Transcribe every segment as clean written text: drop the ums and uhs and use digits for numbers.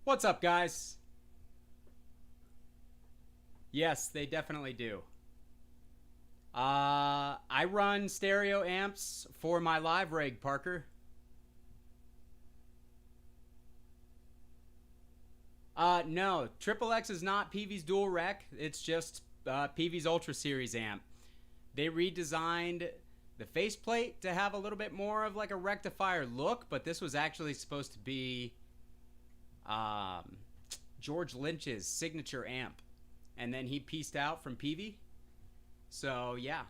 What's up, guys? Yes, they definitely do. I run stereo amps for my live rig, Parker. No, Triple X is not Peavey's dual rec. It's just Peavey's Ultra Series amp. They redesigned the faceplate to have a little bit more of like a rectifier look, but this was actually supposed to be George Lynch's signature amp, and then he pieced out from Peavey. So yeah,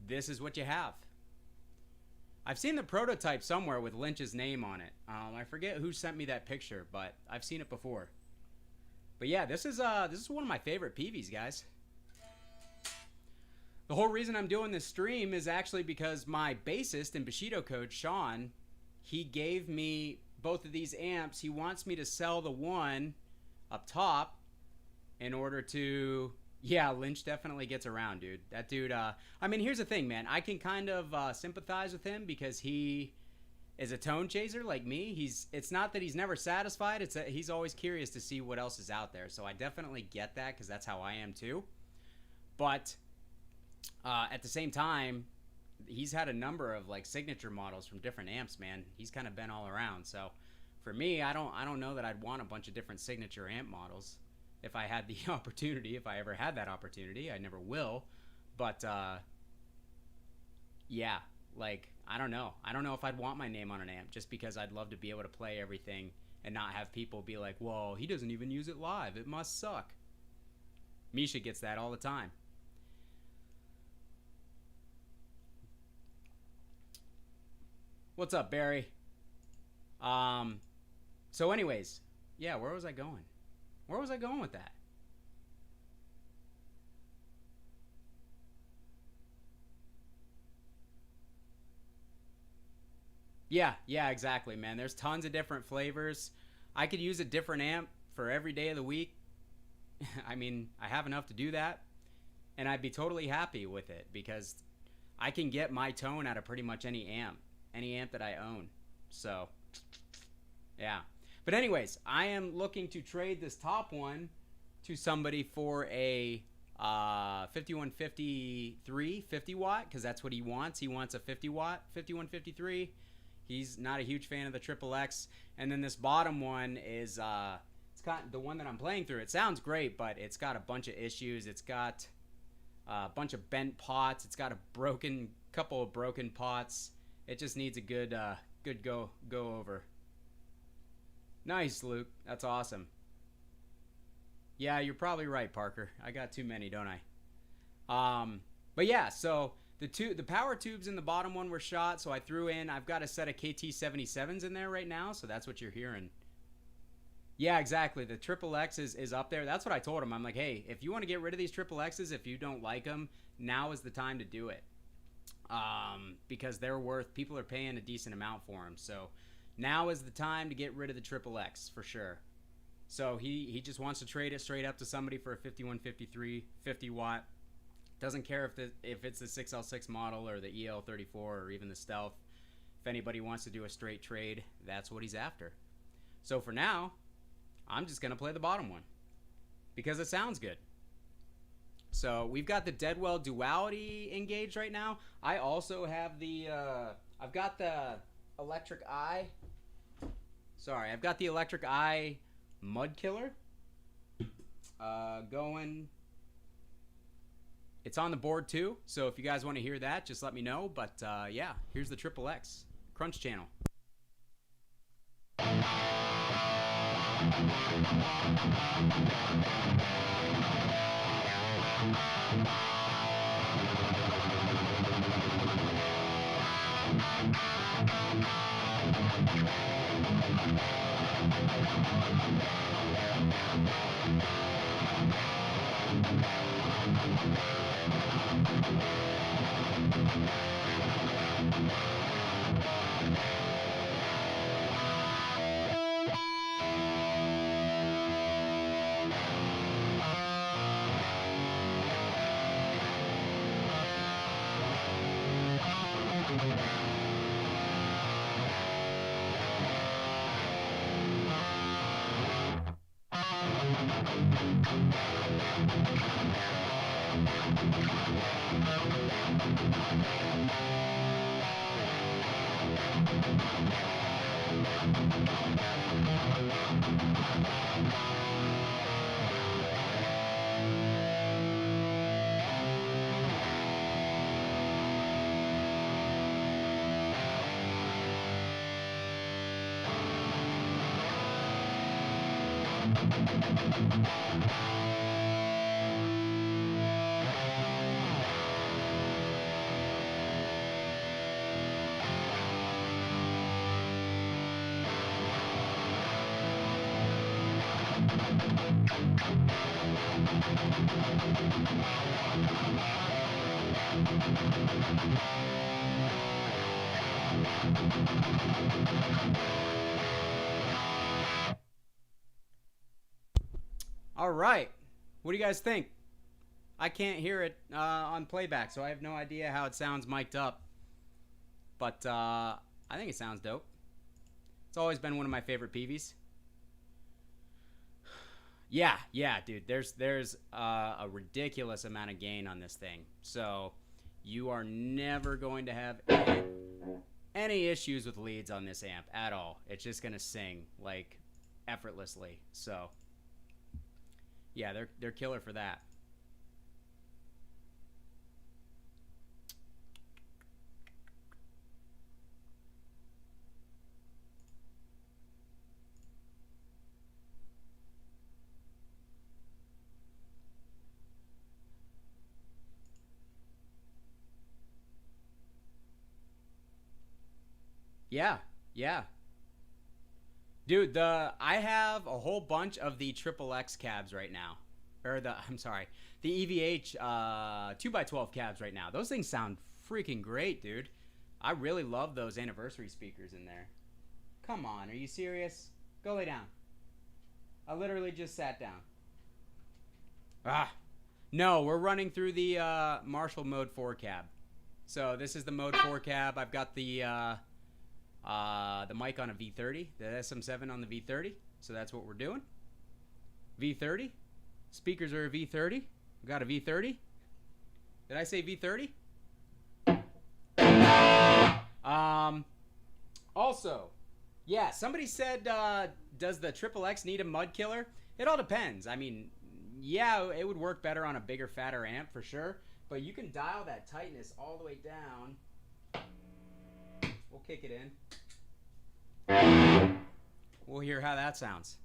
this is what you have. I've seen the prototype somewhere with Lynch's name on it. I forget who sent me that picture, but I've seen it before. But yeah, this is one of my favorite Peaveys, guys. The whole reason I'm doing this stream is actually because my bassist and Bushido coach, Sean, he gave me both of these amps. He wants me to sell the one up top in order to... Yeah, Lynch definitely gets around, dude. That dude, I mean, here's the thing, man. I can kind of sympathize with him because he is a tone chaser like me. It's not that he's never satisfied. It's that he's always curious to see what else is out there. So I definitely get that because that's how I am too. But at the same time, he's had a number of like signature models from different amps, man. He's kind of been all around. So for me, I don't know that I'd want a bunch of different signature amp models if I had the opportunity. If I ever had that opportunity, I never will. But yeah, like I don't know if I'd want my name on an amp, just because I'd love to be able to play everything and not have people be like, whoa, he doesn't even use it live, it must suck. Misha gets that all the time. What's up, Barry? So anyways, yeah, where was I going? Where was I going with that? Yeah, exactly, man. There's tons of different flavors. I could use a different amp for every day of the week. I mean, I have enough to do that, and I'd be totally happy with it because I can get my tone out of pretty much any amp that I own. So, yeah. But anyways, I am looking to trade this top one to somebody for a 5153 50 watt, because that's what he wants. He wants a 50 watt 5153. He's not a huge fan of the Triple X. And then this bottom one is it's got the one that I'm playing through. It sounds great, but it's got a bunch of issues. It's got a bunch of bent pots. It's got a couple of broken pots. It just needs a good go over. Nice, Luke. That's awesome. Yeah, you're probably right, Parker. I got too many, don't I? But yeah, so the power tubes in the bottom one were shot, so I threw in. I've got a set of KT77s in there right now, so that's what you're hearing. Yeah, exactly. The Triple X is up there. That's what I told him. I'm like, hey, if you want to get rid of these Triple X's, if you don't like them, now is the time to do it. because they're worth, people are paying a decent amount for them. So now is the time to get rid of the Triple X for sure. So he just wants to trade it straight up to somebody for a 5153 50 watt. Doesn't care if it's the 6L6 model or the EL34 or even the Stealth. If anybody wants to do a straight trade, that's what he's after. So for now, I'm just going to play the bottom one because it sounds good. So we've got the Deadwell Duality engaged right now. I also have the, I've got the Electric Eye. Sorry, I've got the Electric Eye Mud Killer going. It's on the board too, so if you guys want to hear that, just let me know. But yeah, here's the Triple X Crunch Channel. All right, what do you guys think? I can't hear it on playback, so I have no idea how it sounds mic'd up. But I think it sounds dope. It's always been one of my favorite Peaveys. Yeah, dude. There's a ridiculous amount of gain on this thing, so you are never going to have any issues with leads on this amp at all. It's just gonna sing like effortlessly. So yeah, they're killer for that. Yeah. Dude, I have a whole bunch of the Triple X cabs right now. Or the EVH 2x12 cabs right now. Those things sound freaking great, dude. I really love those anniversary speakers in there. Come on, are you serious? Go lay down. I literally just sat down. No, we're running through the Marshall Mode 4 cab. So this is the Mode 4 cab. I've got the mic on a V30, the SM7 on the V30. So that's what we're doing. V30. Speakers are a V30. We've got a V30. Did I say V30? Also, yeah, somebody said, does the Triple X need a mud killer? It all depends. I mean, yeah, it would work better on a bigger, fatter amp for sure. But you can dial that tightness all the way down. We'll kick it in. We'll hear how that sounds.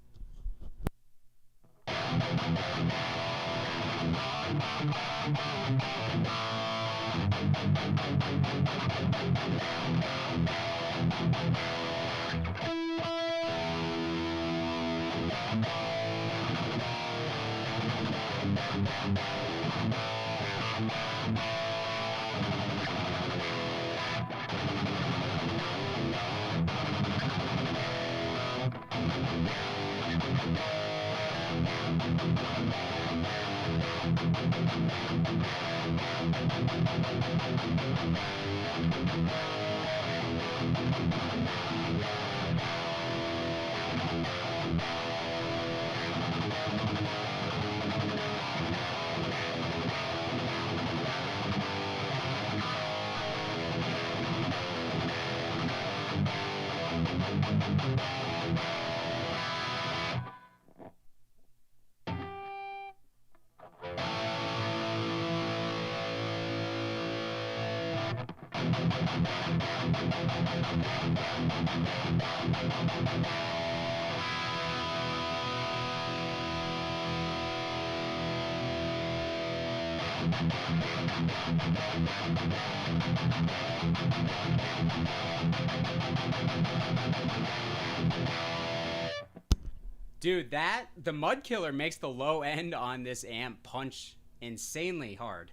Dude, the Mud Killer makes the low end on this amp punch insanely hard.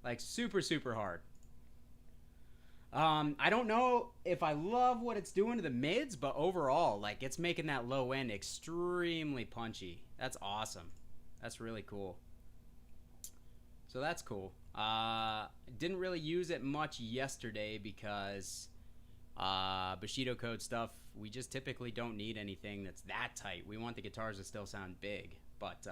Like super, super hard. I don't know if I love what it's doing to the mids, but overall, like, it's making that low end extremely punchy. That's awesome. That's really cool. So that's cool. Didn't really use it much yesterday because Bushido code stuff, we just typically don't need anything that's that tight. We want the guitars to still sound big. But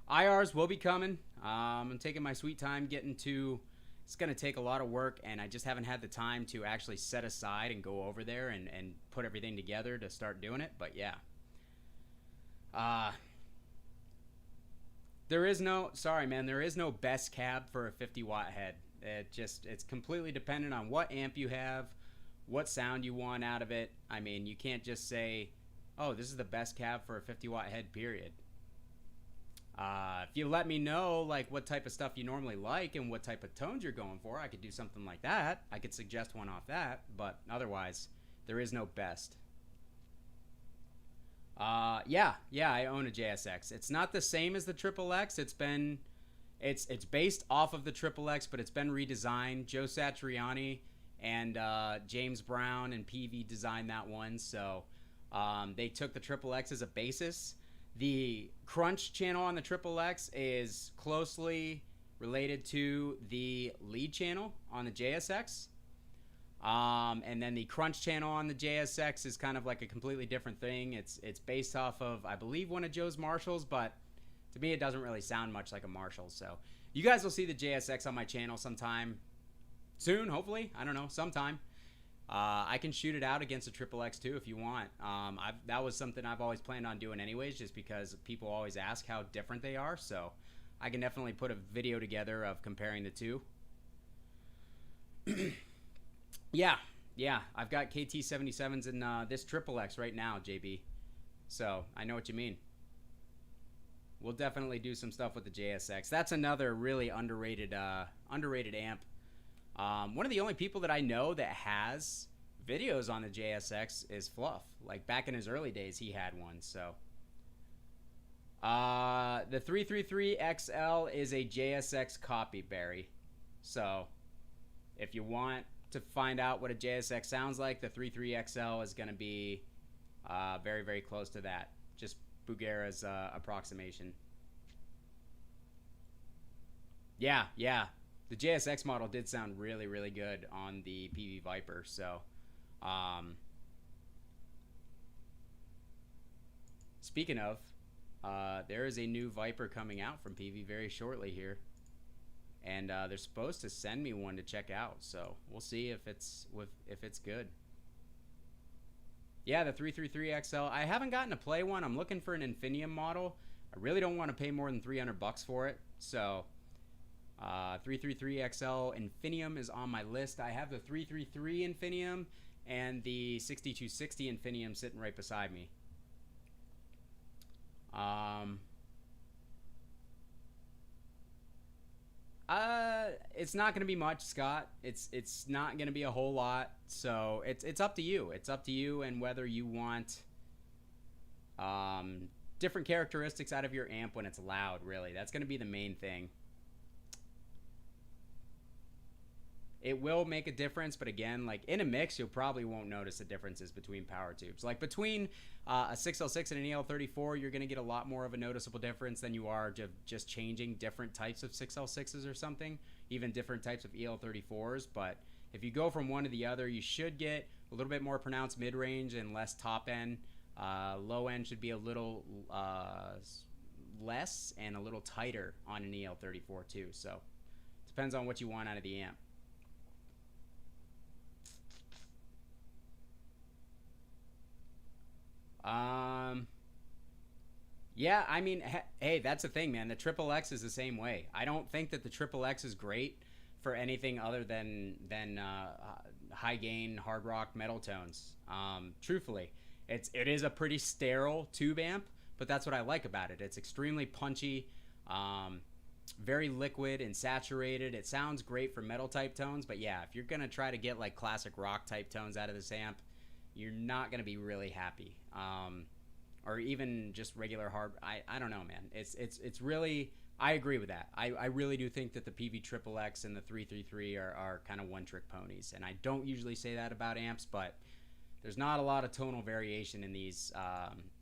IRs will be coming. I'm taking my sweet time getting to... It's going to take a lot of work, and I just haven't had the time to actually set aside and go over there and put everything together to start doing it. But yeah. There is no... Sorry, man. There is no best cab for a 50-watt head. It's completely dependent on what amp you have, what sound you want out of it. I mean, you can't just say, oh, this is the best cab for a 50-watt head, period. If you let me know, like, what type of stuff you normally like and what type of tones you're going for, I could do something like that. I could suggest one off that, but otherwise, there is no best. Yeah, I own a JSX. It's not the same as the Triple X. It's based off of the Triple X, but it's been redesigned. Joe Satriani and James Brown and Peavey designed that one, so they took the Triple X as a basis. The crunch channel on the Triple X is closely related to the lead channel on the JSX. And then the crunch channel on the JSX is kind of like a completely different thing. It's based off of, I believe, one of Joe's Marshalls, but to me it doesn't really sound much like a Marshall. So you guys will see the JSX on my channel sometime soon, hopefully. I don't know, sometime. I can shoot it out against a Triple X too if you want. That was something I've always planned on doing anyways, just because people always ask how different they are. So I can definitely put a video together of comparing the two. Yeah. I've got KT77s in this Triple X right now, JB. So I know what you mean. We'll definitely do some stuff with the JSX. That's another really underrated amp. One of the only people that I know that has videos on the JSX is Fluff. Like, back in his early days, he had one, so. The 333XL is a JSX copy, Barry. So, if you want to find out what a JSX sounds like, the 33XL is going to be very, very close to that. Just Bugera's approximation. Yeah. The JSX model did sound really, really good on the Peavey Viper, so speaking of, there is a new Viper coming out from Peavey very shortly here, and they're supposed to send me one to check out, so we'll see if it's good. Yeah, the 333XL. I haven't gotten to play one. I'm looking for an Infinium model. I really don't want to pay more than $300 for it, so 333XL Infinium is on my list. I have the 333 Infinium and the 6260 Infinium sitting right beside me. It's not going to be much, Scott. It's not going to be a whole lot. So it's up to you. It's up to you and whether you want different characteristics out of your amp when it's loud, really. That's going to be the main thing. It will make a difference, but again, like in a mix, you probably won't notice the differences between power tubes. Like between a 6L6 and an EL34, you're going to get a lot more of a noticeable difference than you are just changing different types of 6L6s or something, even different types of EL34s. But if you go from one to the other, you should get a little bit more pronounced mid-range and less top end. Low end should be a little less and a little tighter on an EL34 too. So depends on what you want out of the amp. Yeah, I mean, hey, that's the thing, man. The Triple X is the same way. I don't think that the Triple X is great for anything other than high gain hard rock metal tones. Truthfully, it is a pretty sterile tube amp, but that's what I like about it. It's extremely punchy, very liquid and saturated. It sounds great for metal type tones, but yeah, if you're gonna try to get like classic rock type tones out of this amp, you're not gonna be really happy. Or even just regular hard. I don't know, man. It's really. I agree with that. I really do think that the Peavey Triple XXX and the 333 are kind of one-trick ponies. And I don't usually say that about amps, but there's not a lot of tonal variation in these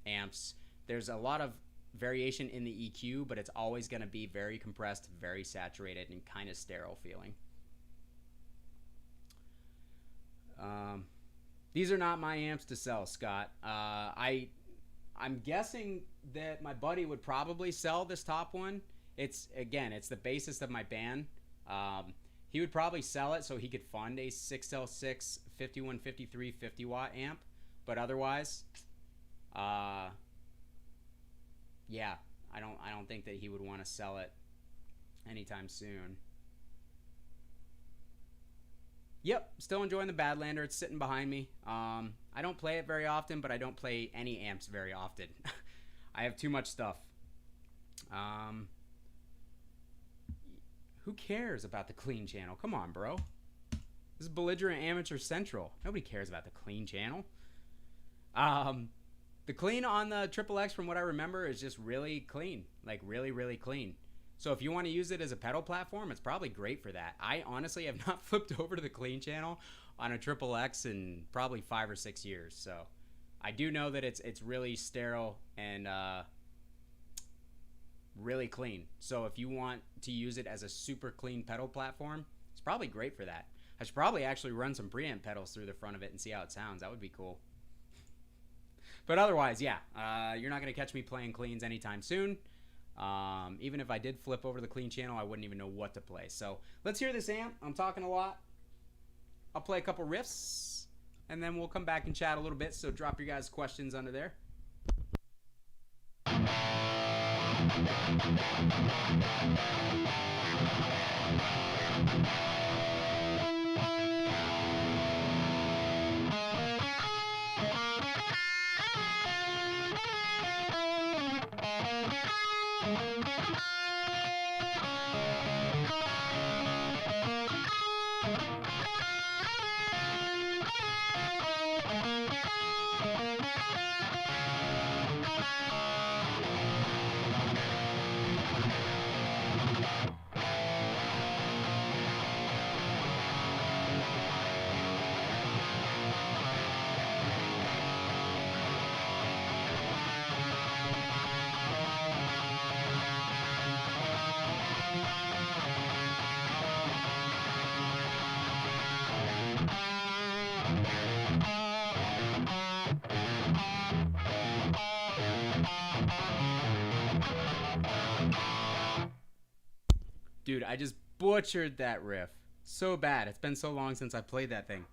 amps. There's a lot of variation in the EQ, but it's always going to be very compressed, very saturated, and kind of sterile feeling. These are not my amps to sell, Scott. I'm guessing that my buddy would probably sell this top one. It's the bassist of my band. He would probably sell it so he could fund a 6L6 5153 50 watt amp, but otherwise, yeah, I don't think that he would want to sell it anytime soon. Yep, still enjoying the Badlander. It's sitting behind me. I don't play it very often, but I don't play any amps very often. I have too much stuff. Who cares about the clean channel? Come on, bro. This is Belligerent Amateur Central. Nobody cares about the clean channel. The clean on the Triple X, from what I remember, is just really clean. Like, really, really clean. So if you want to use it as a pedal platform, it's probably great for that. I honestly have not flipped over to the clean channel on a Triple X in probably 5 or 6 years. So I do know that it's really sterile and really clean. So if you want to use it as a super clean pedal platform, it's probably great for that. I should probably actually run some preamp pedals through the front of it and see how it sounds. That would be cool. But otherwise, yeah, you're not going to catch me playing cleans anytime soon. Even if I did flip over the clean channel, I wouldn't even know what to play. So let's hear this amp. I'm talking a lot. I'll play a couple riffs, and then we'll come back and chat a little bit. So drop your guys' questions under there. Dude, I just butchered that riff. So bad. It's been so long since I played that thing.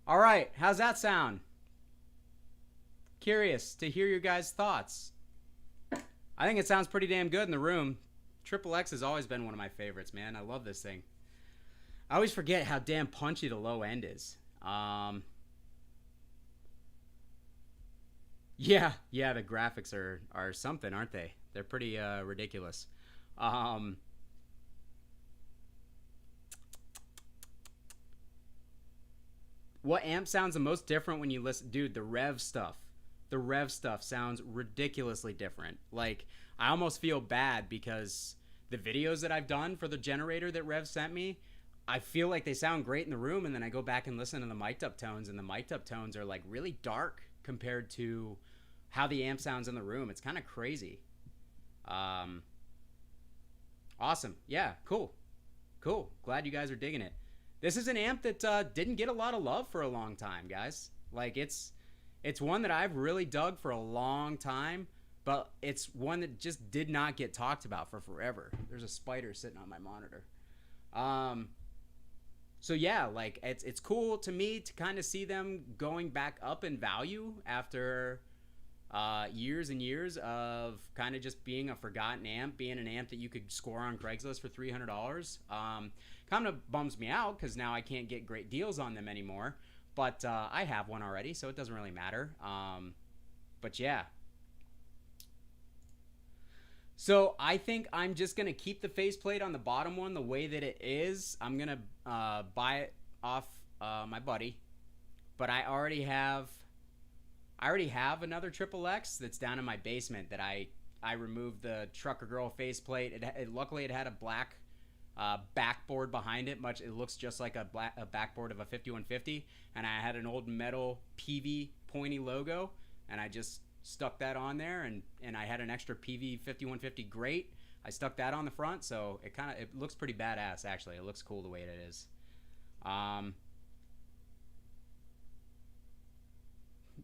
All right, how's that sound? Curious to hear your guys' thoughts. I think it sounds pretty damn good in the room. Triple X has always been one of my favorites, man. I love this thing. I always forget how damn punchy the low end is. Yeah, the graphics are something, aren't they? They're pretty ridiculous. What amp sounds the most different when you listen? Dude, the rev stuff. The rev stuff sounds ridiculously different. Like, I almost feel bad because the videos that I've done for the generator that Rev sent me, I feel like they sound great in the room, and then I go back and listen to the mic'd up tones, and the mic'd up tones are like really dark compared to how the amp sounds in the room. It's kind of crazy. Awesome. Yeah, cool. Glad you guys are digging it. This is an amp that didn't get a lot of love for a long time, guys. Like, it's one that I've really dug for a long time, but it's one that just did not get talked about for forever. There's a spider sitting on my monitor. So yeah, like, it's cool to me to kind of see them going back up in value after years and years of kind of just being a forgotten amp, being an amp that you could score on Craigslist for $300. Kind of bums me out because now I can't get great deals on them anymore. But I have one already, so it doesn't really matter. But yeah. So I think I'm just going to keep the faceplate on the bottom one the way that it is. I'm going to buy it off my buddy. But I already have another Triple X that's down in my basement that I removed the Trucker Girl faceplate. Luckily it had a black backboard behind it. It looks just like a backboard of a 5150, and I had an old metal Peavey pointy logo, and I just stuck that on there, and I had an extra Peavey 5150 grate. I stuck that on the front, so it looks pretty badass. Actually, it looks cool the way it is.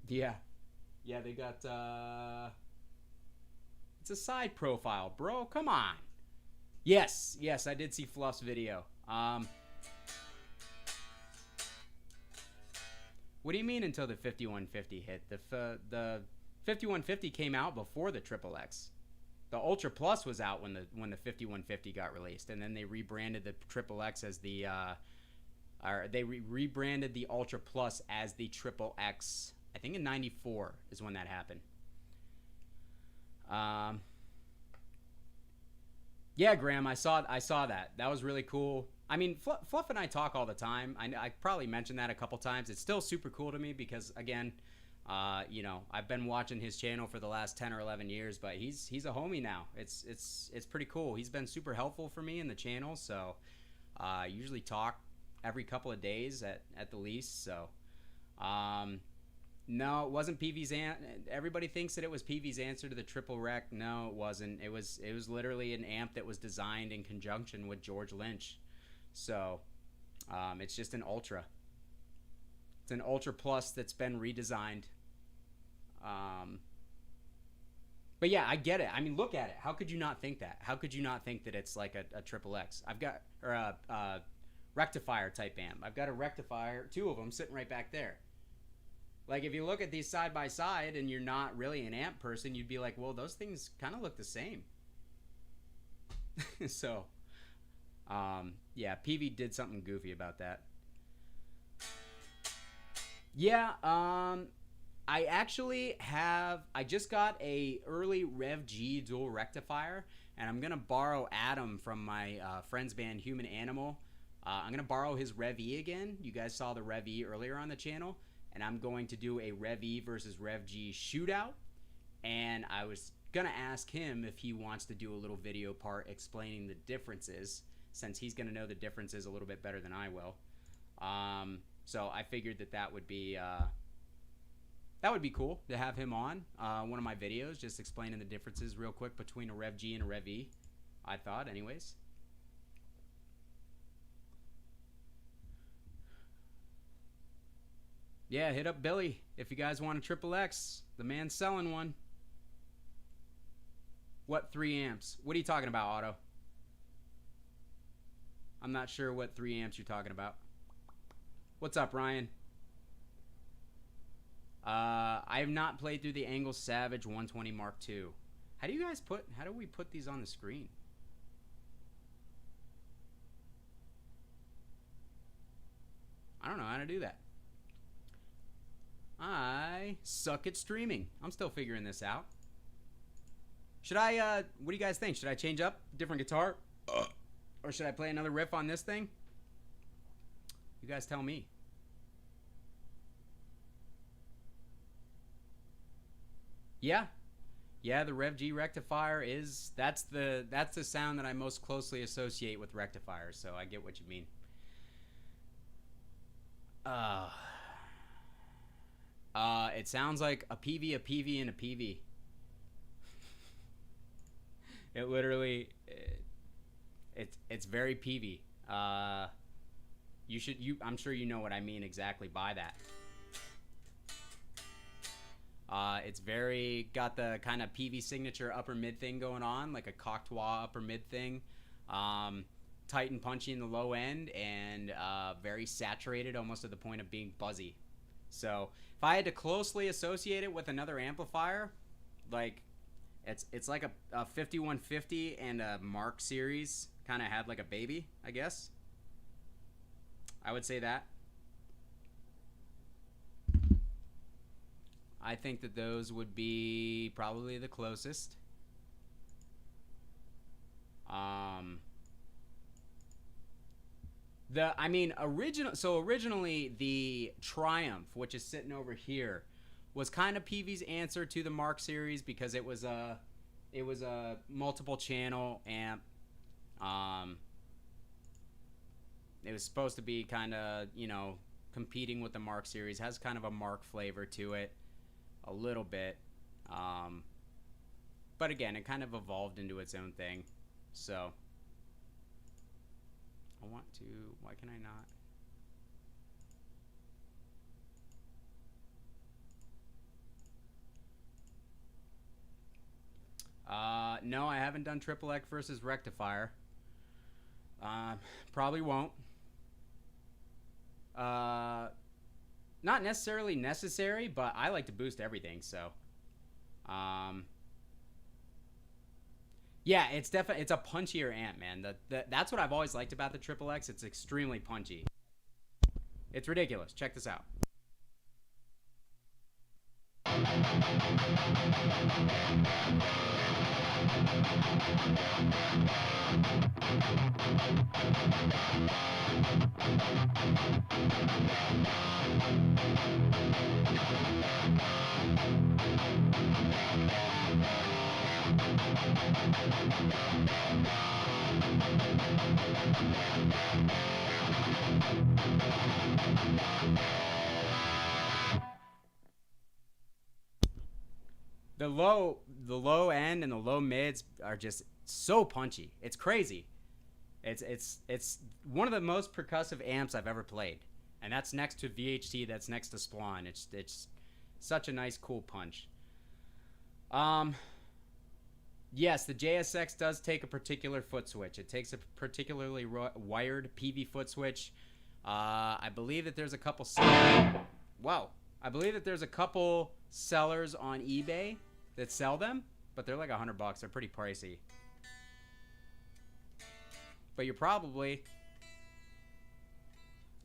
Yeah, they got it's a side profile, bro. Come on. Yes, I did see Fluff's video. What do you mean until the 5150 hit? The 5150 came out before the Triple X. The Ultra Plus was out when the 5150 got released, and then they rebranded the Triple X as the rebranded the Ultra Plus as the Triple X. I think in '94 is when that happened. Yeah, Graham, I saw that. That was really cool. I mean, Fluff and I talk all the time. I probably mentioned that a couple times. It's still super cool to me because, again, I've been watching his channel for the last 10 or 11 years, but he's a homie now. It's pretty cool. He's been super helpful for me in the channel, so I usually talk every couple of days at the least. So, no, it wasn't Peavey's everybody thinks that it was Peavey's answer to the Triple Rec. No, it wasn't. It was literally an amp that was designed in conjunction with George Lynch. So, it's just an Ultra. It's an Ultra Plus that's been redesigned. But yeah, I get it. I mean, look at it. How could you not think that? How could you not think that it's like a Triple X? I've got a rectifier type amp. I've got a rectifier, two of them sitting right back there. Like, if you look at these side by side and you're not really an amp person, you'd be like, well, those things kind of look the same. So, yeah, Peavey did something goofy about that. Yeah, I just got a early Rev G dual rectifier, and I'm going to borrow Adam from my friend's band Human Animal. I'm going to borrow his Rev E again. You guys saw the Rev E earlier on the channel. And I'm going to do a Rev E versus Rev G shootout. And I was going to ask him if he wants to do a little video part explaining the differences, since he's going to know the differences a little bit better than I will. So I figured that would be cool to have him on one of my videos, just explaining the differences real quick between a Rev G and a Rev E, I thought, anyways. Yeah, hit up Billy if you guys want a Triple X. The man's selling one. What 3 amps? What are you talking about, Otto? I'm not sure what 3 amps you're talking about. What's up, Ryan? I have not played through the Angle Savage 120 Mark II. How do we put these on the screen? don't know how to do that. I suck at streaming. I'm still figuring this out. Should I, what do you guys think? Should I change up? Different guitar? Or should I play another riff on this thing? You guys tell me. Yeah. Yeah, the Rev G rectifier is, that's the sound that I most closely associate with rectifiers, so I get what you mean. It sounds like a Peavey, and a Peavey. It literally, it's very Peavey. I'm sure you know what I mean exactly by that. It's very, got the kind of Peavey signature upper mid thing going on, like a Cocteau upper mid thing. Tight and punchy in the low end, and very saturated, almost to the point of being buzzy. So if I had to closely associate it with another amplifier, like it's like a 5150 and a Mark series kind of had like a baby, I guess. I would say that. I think that those would be probably the closest. Originally the Triumph, which is sitting over here, was kind of Peavey's answer to the Mark series because it was a multiple channel amp. It was supposed to be kind of, you know, competing with the Mark series. Has kind of a Mark flavor to it, a little bit. But again, it kind of evolved into its own thing. So I want to, why can I not? No, I haven't done Triple X versus rectifier. Probably won't. Not necessarily necessary, but I like to boost everything, so. Yeah, it's definitely, it's a punchier amp, man. That's what I've always liked about the Triple X. It's extremely punchy. It's ridiculous. Check this out. The low end and the low mids are just so punchy. It's crazy. It's one of the most percussive amps I've ever played, and that's next to VHT. That's next to Splon. It's such a nice, cool punch. Yes, the JSX does take a particular foot switch. It takes a particularly wired Peavey foot switch. I believe that there's a couple. Wow. I believe that there's a couple sellers on eBay that sell them, but they're like $100. They're pretty pricey. But you're probably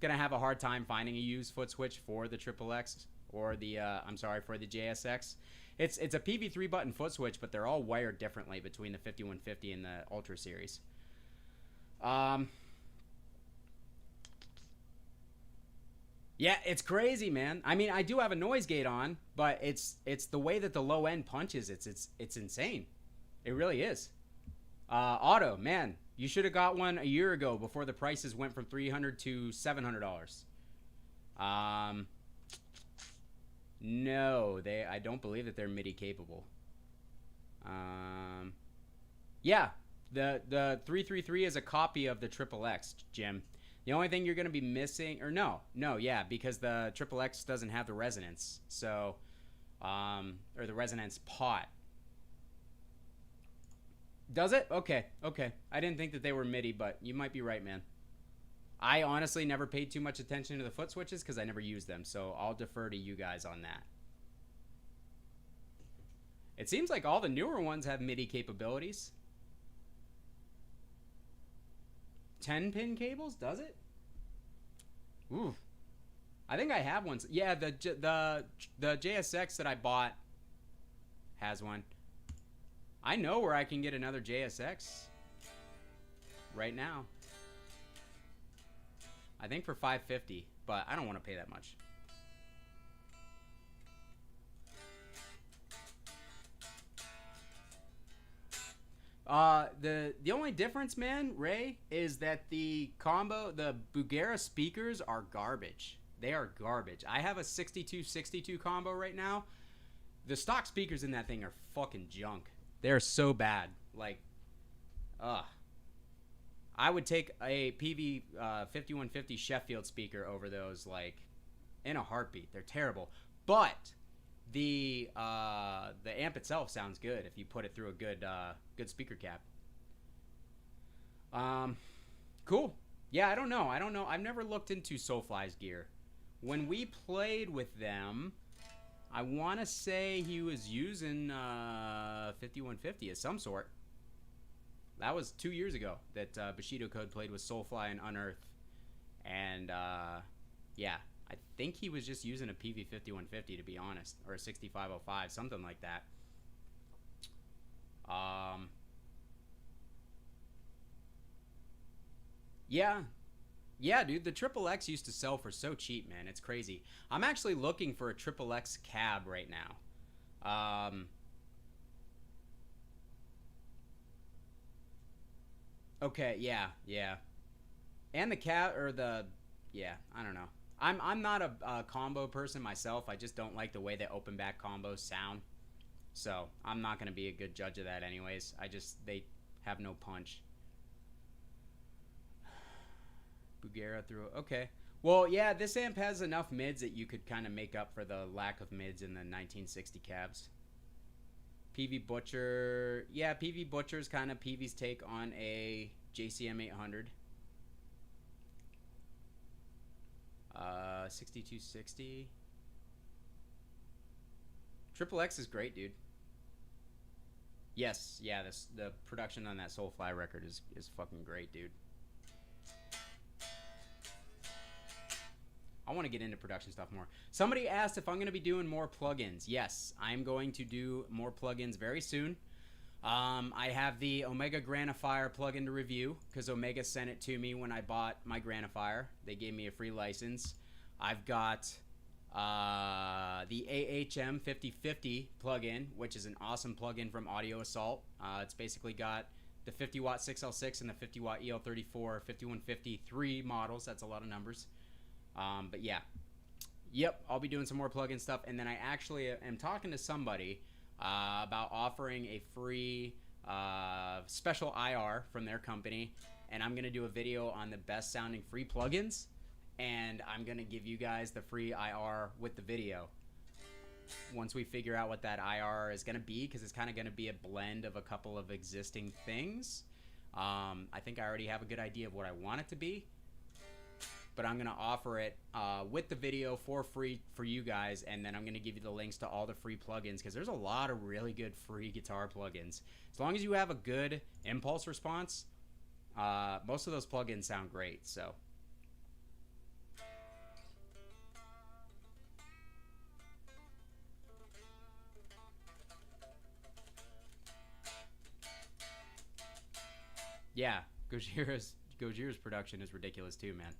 gonna have a hard time finding a used foot switch for the Triple X or the for the JSX. It's a Peavey 3-button foot switch, but they're all wired differently between the 5150 and the Ultra series. Yeah, it's crazy, man. I mean, I do have a noise gate on, but it's the way that the low end punches. It's insane. It really is. Auto, man, you should have got one a year ago before the prices went from $300 to $700. No, I don't believe that they're MIDI capable. Yeah, the 333 is a copy of the Triple X, Jim. The only thing you're going to be missing, or yeah, because the Triple X doesn't have the resonance, so, or the resonance pot. Does it? Okay. I didn't think that they were MIDI, but you might be right, man. I honestly never paid too much attention to the foot switches because I never used them, so I'll defer to you guys on that. It seems like all the newer ones have MIDI capabilities. 10-pin cables? Does it? Ooh. I think I have one. Yeah, the JSX that I bought has one. I know where I can get another JSX right now. I think for $550, but I don't want to pay that much. The only difference, man, Ray, is that the Bugera speakers are garbage. They are garbage. I have a 6262 combo right now. The stock speakers in that thing are fucking junk. They're so bad. Like, I would take a Peavey 5150 Sheffield speaker over those, like, in a heartbeat. They're terrible. But the amp itself sounds good if you put it through a good speaker cap. Cool. Yeah, I don't know. I've never looked into Soulfly's gear. When we played with them, I want to say he was using 5150 of some sort. That was 2 years ago that Bushido Code played with Soulfly and Unearth. And, yeah, I think he was just using a Peavey 5150, to be honest. Or a 6505, something like that. Yeah. Yeah, dude, the Triple X used to sell for so cheap, man. It's crazy. I'm actually looking for a Triple X cab right now. Okay, yeah. And the cab, or the, yeah, I don't know. I'm not a combo person myself. I just don't like the way the open back combos sound. So I'm not going to be a good judge of that anyways. They have no punch. Bugera through, okay. Well, yeah, this amp has enough mids that you could kind of make up for the lack of mids in the 1960 cabs. Peavey Butcher, yeah, Peavey Butcher's kind of Peavey's take on a JCM 800. 6260. Triple X is great, dude. Yes, yeah, the production on that Soulfly record is fucking great, dude. I want to get into production stuff more. Somebody asked if I'm going to be doing more plugins. Yes, I'm going to do more plugins very soon. I have the Omega Granifier plugin to review because Omega sent it to me when I bought my Granifier. They gave me a free license. I've got the AHM 5050 plugin, which is an awesome plugin from Audio Assault. It's basically got the 50 watt 6L6 and the 50 watt EL34 5153 models. That's a lot of numbers. But yeah, yep, I'll be doing some more plugin stuff. And then I actually am talking to somebody about offering a free special IR from their company. And I'm going to do a video on the best sounding free plugins. And I'm going to give you guys the free IR with the video. Once we figure out what that IR is going to be, because it's kind of going to be a blend of a couple of existing things. I think I already have a good idea of what I want it to be. But I'm going to offer it with the video for free for you guys, and then I'm going to give you the links to all the free plugins, because there's a lot of really good free guitar plugins. As long as you have a good impulse response, most of those plugins sound great. So yeah, Gojira's production is ridiculous too, man.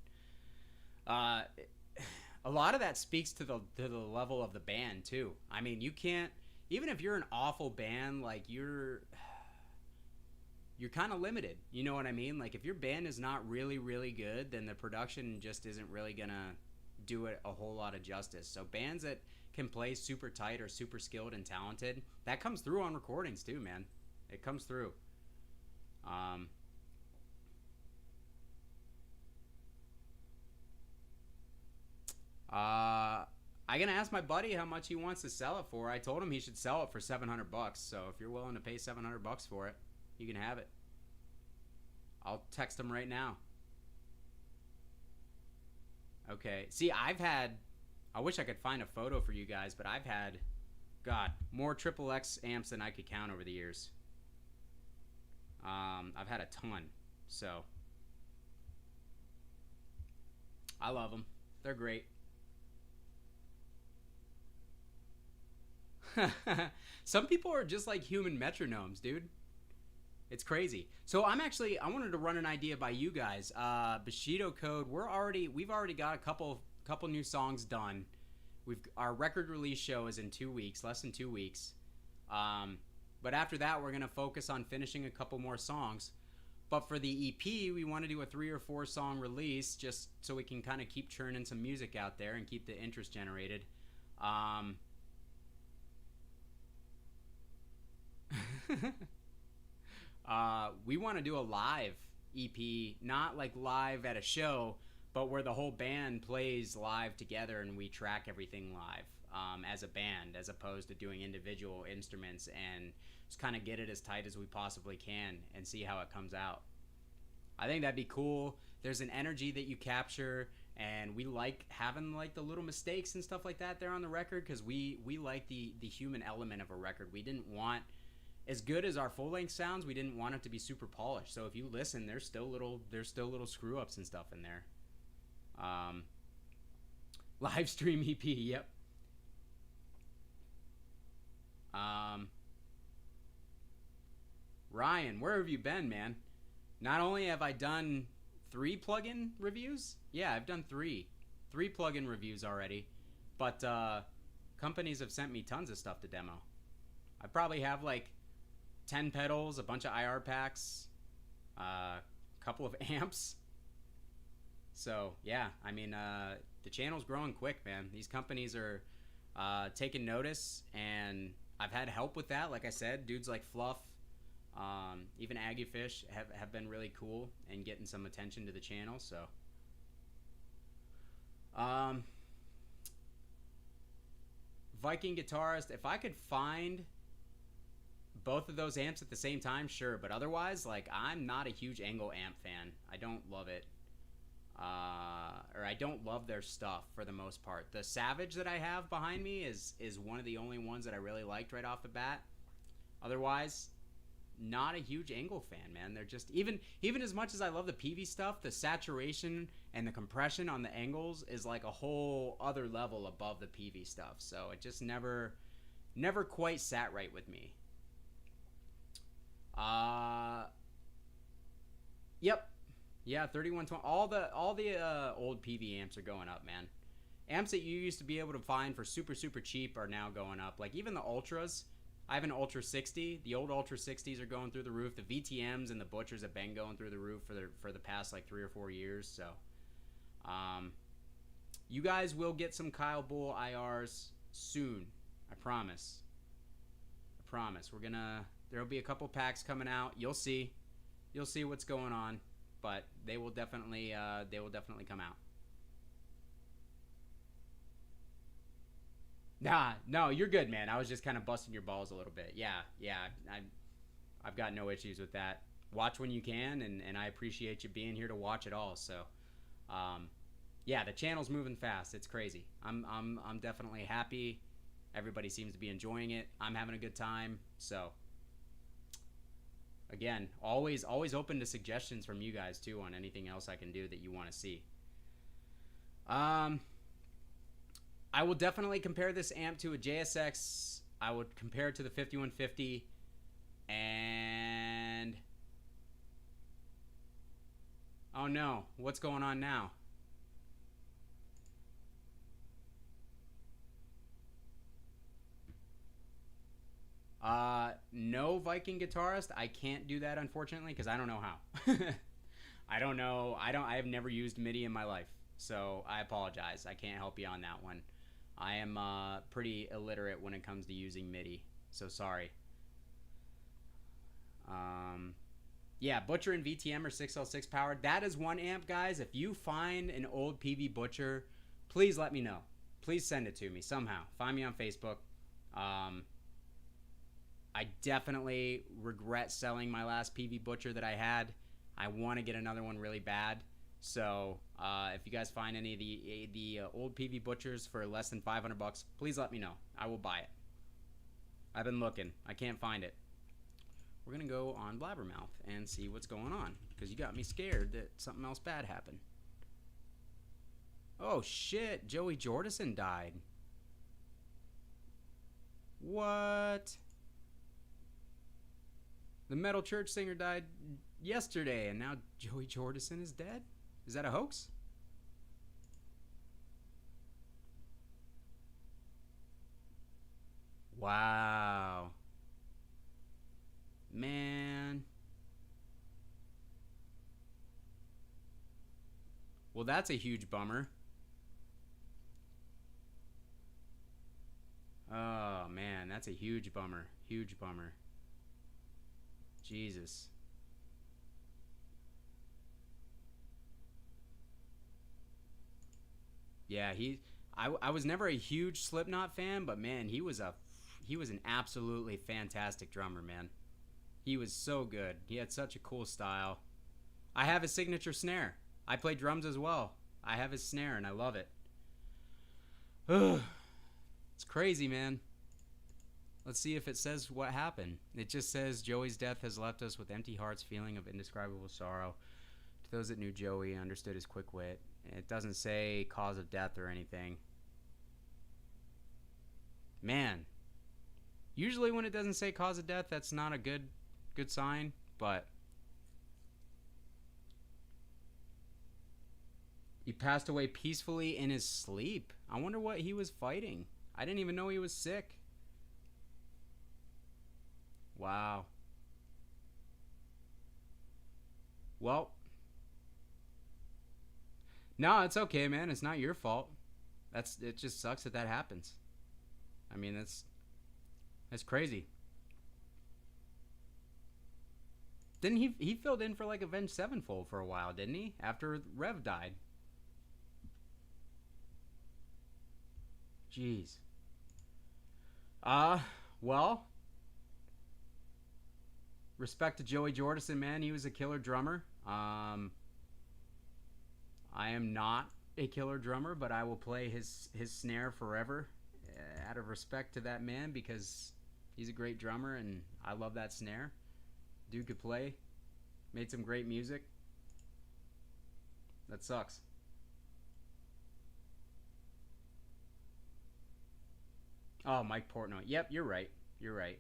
A lot of that speaks to the level of the band too. I mean, you can't, even if you're an awful band, like you're kind of limited. You know what I mean? Like if your band is not really, really good, then the production just isn't really gonna do it a whole lot of justice. So bands that can play super tight or super skilled and talented, that comes through on recordings too, man. It comes through. I'm gonna ask my buddy how much he wants to sell it for. I told him he should sell it for $700. So if you're willing to pay $700 for it, you can have it. I'll text him right now. Okay. See, I wish I could find a photo for you guys, but I've had, God, more Triple X amps than I could count over the years. I've had a ton. So I love them. They're great. Some people are just like human metronomes, dude. It's crazy. So I wanted to run an idea by you guys. Bushido Code, we've already got a couple new songs done. Our record release show is in 2 weeks, less than 2 weeks. But after that, we're gonna focus on finishing a couple more songs. But for the EP, we want to do a 3 or 4 song release just so we can kind of keep churning some music out there and keep the interest generated. We want to do a live EP, not like live at a show, but where the whole band plays live together and we track everything live as a band, as opposed to doing individual instruments, and just kind of get it as tight as we possibly can and see how it comes out. I think that'd be cool. There's an energy that you capture, and we like having like the little mistakes and stuff like that there on the record, because we like the human element of a record. We didn't want, as good as our full length sounds, we didn't want it to be super polished. So if you listen, there's still little screw ups and stuff in there. Livestream EP, yep. Ryan, where have you been, man? Not only have I done 3 plugin reviews, yeah, I've done 3 plugin reviews already, but companies have sent me tons of stuff to demo. I probably have like 10 pedals, a bunch of IR packs, a couple of amps. So yeah, I mean, the channel's growing quick, man. These companies are taking notice, and I've had help with that. Like I said, dudes like Fluff, even Aggiefish have been really cool and getting some attention to the channel. So Viking guitarist, if I could find both of those amps at the same time, sure, but otherwise, like, I'm not a huge Angle amp fan. I don't love it, or I don't love their stuff for the most part. The Savage that I have behind me is one of the only ones that I really liked right off the bat. Otherwise, not a huge Angle fan, man. They're just, even as much as I love the Peavey stuff, the saturation and the compression on the Angles is like a whole other level above the Peavey stuff. So it just never quite sat right with me. Yep. Yeah, 3120. All the old PV amps are going up, man. Amps that you used to be able to find for super cheap are now going up. Like even the Ultras. I have an Ultra 60. The old Ultra 60s are going through the roof. The VTMs and the Butchers have been going through the roof for the past like 3 or 4 years. So, you guys will get some Kyle Bull IRs soon. I promise. There'll be a couple packs coming out. You'll see what's going on, but they will definitely come out. Nah, no, you're good, man. I was just kind of busting your balls a little bit. Yeah, I've got no issues with that. Watch when you can, and I appreciate you being here to watch it all. So, yeah, the channel's moving fast. It's crazy. I'm definitely happy. Everybody seems to be enjoying it. I'm having a good time. So, again, always open to suggestions from you guys too on anything else I can do that you want to see. I will definitely compare this amp to a JSX. I would compare it to the 5150, and oh no, what's going on now? No, Viking guitarist, I can't do that unfortunately because I don't know how. I don't know. I have never used MIDI in my life, so I apologize. I can't help you on that one. I am pretty illiterate when it comes to using MIDI, so sorry. Yeah, Butcher and VTM are 6L6 powered. That is one amp, guys. If you find an old PV Butcher, please let me know. Please send it to me somehow. Find me on Facebook. I definitely regret selling my last PV Butcher that I had. I want to get another one really bad. So if you guys find any of the old PV Butchers for less than $500, please let me know. I will buy it. I've been looking. I can't find it. We're going to go on Blabbermouth and see what's going on, because you got me scared that something else bad happened. Oh, shit. Joey Jordison died. What? The Metal Church singer died yesterday, and now Joey Jordison is dead? Is that a hoax? Wow. Man. Well, that's a huge bummer. Oh, man, that's a huge bummer. Huge bummer. Jesus. Yeah, I was never a huge Slipknot fan, but man, he was an absolutely fantastic drummer, man. He was so good. He had such a cool style. I have his signature snare. I play drums as well. I have his snare and I love it. Ugh. It's crazy, man. Let's see if it says what happened. It just says Joey's death has left us with empty hearts, feeling of indescribable sorrow. To those that knew Joey, understood his quick wit. It doesn't say cause of death or anything. Man. Usually when it doesn't say cause of death, that's not a good sign, but he passed away peacefully in his sleep. I wonder what he was fighting. I didn't even know he was sick. Wow. Well, no, it's okay, man. It's not your fault. It just sucks that happens. I mean, that's crazy. Didn't he filled in for like Avenged Sevenfold for a while, didn't he? After Rev died. Jeez. Well, respect to Joey Jordison, man. He was a killer drummer. I am not a killer drummer, but I will play his snare forever out of respect to that man because he's a great drummer and I love that snare. Dude could play. Made some great music. That sucks. Oh, Mike Portnoy. Yep, you're right. You're right.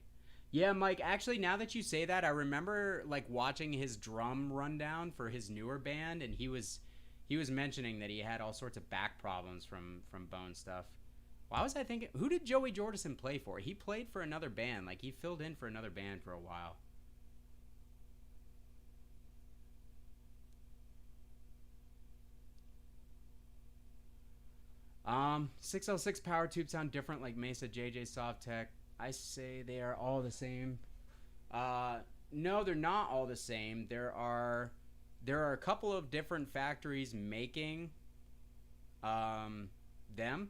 Yeah, Mike, actually, now that you say that, I remember like watching his drum rundown for his newer band, and he was mentioning that he had all sorts of back problems from bone stuff. Why was I thinking, who did Joey Jordison play for? He played for another band. Like, he filled in for another band for a while. 606 power tubes sound different like Mesa JJ Softtech. I say they are all the same. No, they're not all the same. There are a couple of different factories making them.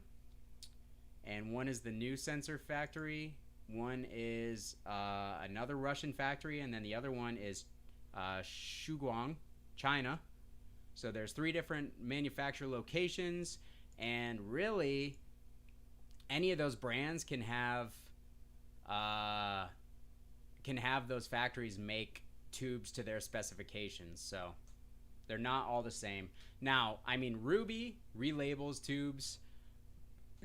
And one is the new sensor factory. One is another Russian factory, and then the other one is Shuguang, China. So there's 3 different manufacturer locations, and really, any of those brands can have those factories make tubes to their specifications. So they're not all the same. Now, I mean, Ruby relabels tubes.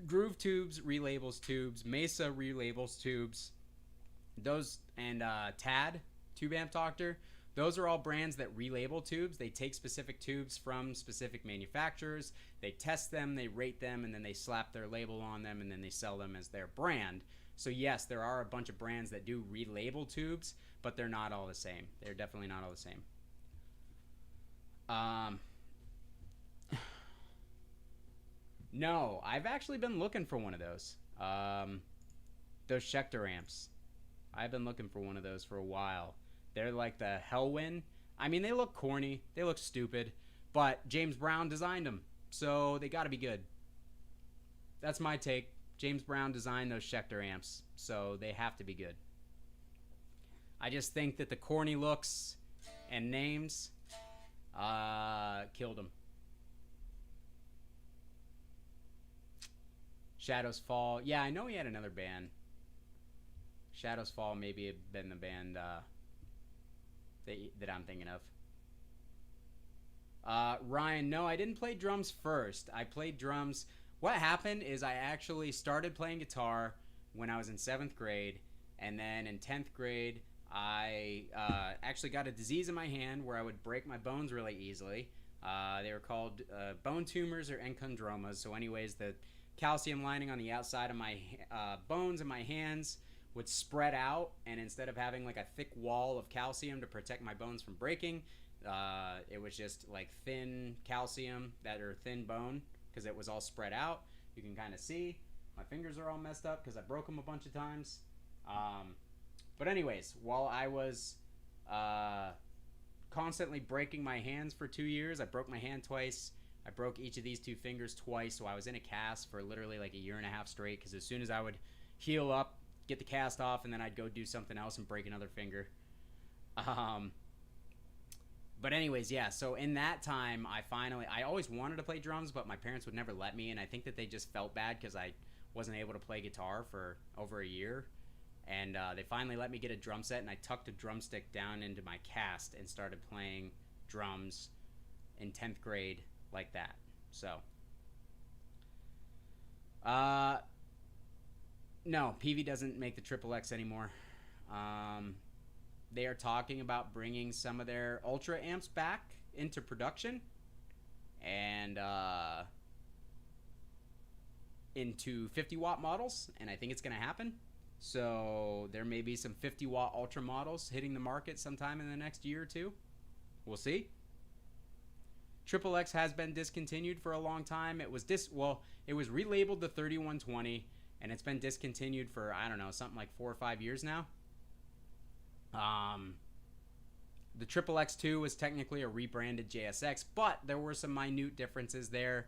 Groove Tubes relabels tubes. Mesa relabels tubes. Those and Tad Tube Amp Doctor. Those are all brands that relabel tubes. They take specific tubes from specific manufacturers. They test them, they rate them, and then they slap their label on them, and then they sell them as their brand. So yes, there are a bunch of brands that do relabel tubes, but they're not all the same. They're definitely not all the same. No, I've actually been looking for one of those. Those Schecter amps. I've been looking for one of those for a while. They're like the Hellwind. I mean, they look corny. They look stupid. But James Brown designed them. So they got to be good. That's my take. James Brown designed those Schecter amps. So they have to be good. I just think that the corny looks and names killed them. Shadows Fall. Yeah, I know he had another band. Shadows Fall maybe had been the band that I'm thinking of. Ryan, no, I didn't play drums first. I played drums. What happened is I actually started playing guitar, when I was in 7th grade. And then in 10th grade, I actually got a disease in my hand where I would break my bones really easily. They were called bone tumors or enchondromas. So anyways, the calcium lining on the outside of my bones and my hands would spread out, and instead of having like a thick wall of calcium to protect my bones from breaking, it was just like thin calcium that or thin bone because it was all spread out. You can kind of see my fingers are all messed up because I broke them a bunch of times. But anyways, while I was constantly breaking my hands for 2 years, I broke my hand twice. I broke each of these 2 fingers twice, so I was in a cast for literally like a year and a half straight because as soon as I would heal up, get the cast off, and then I'd go do something else and break another finger. But anyways, yeah, so in that time, I always wanted to play drums, but my parents would never let me, and I think that they just felt bad because I wasn't able to play guitar for over a year. And they finally let me get a drum set, and I tucked a drumstick down into my cast and started playing drums in 10th grade like that. So, no, Peavey doesn't make the Triple X anymore. They are talking about bringing some of their Ultra amps back into production and into 50-watt models, and I think it's going to happen. So there may be some 50-watt Ultra models hitting the market sometime in the next year or two. We'll see. Triple X has been discontinued for a long time. It was relabeled the 3120, and it's been discontinued for, I don't know, something like 4 or 5 years now. The Triple X2 was technically a rebranded JSX, but there were some minute differences there.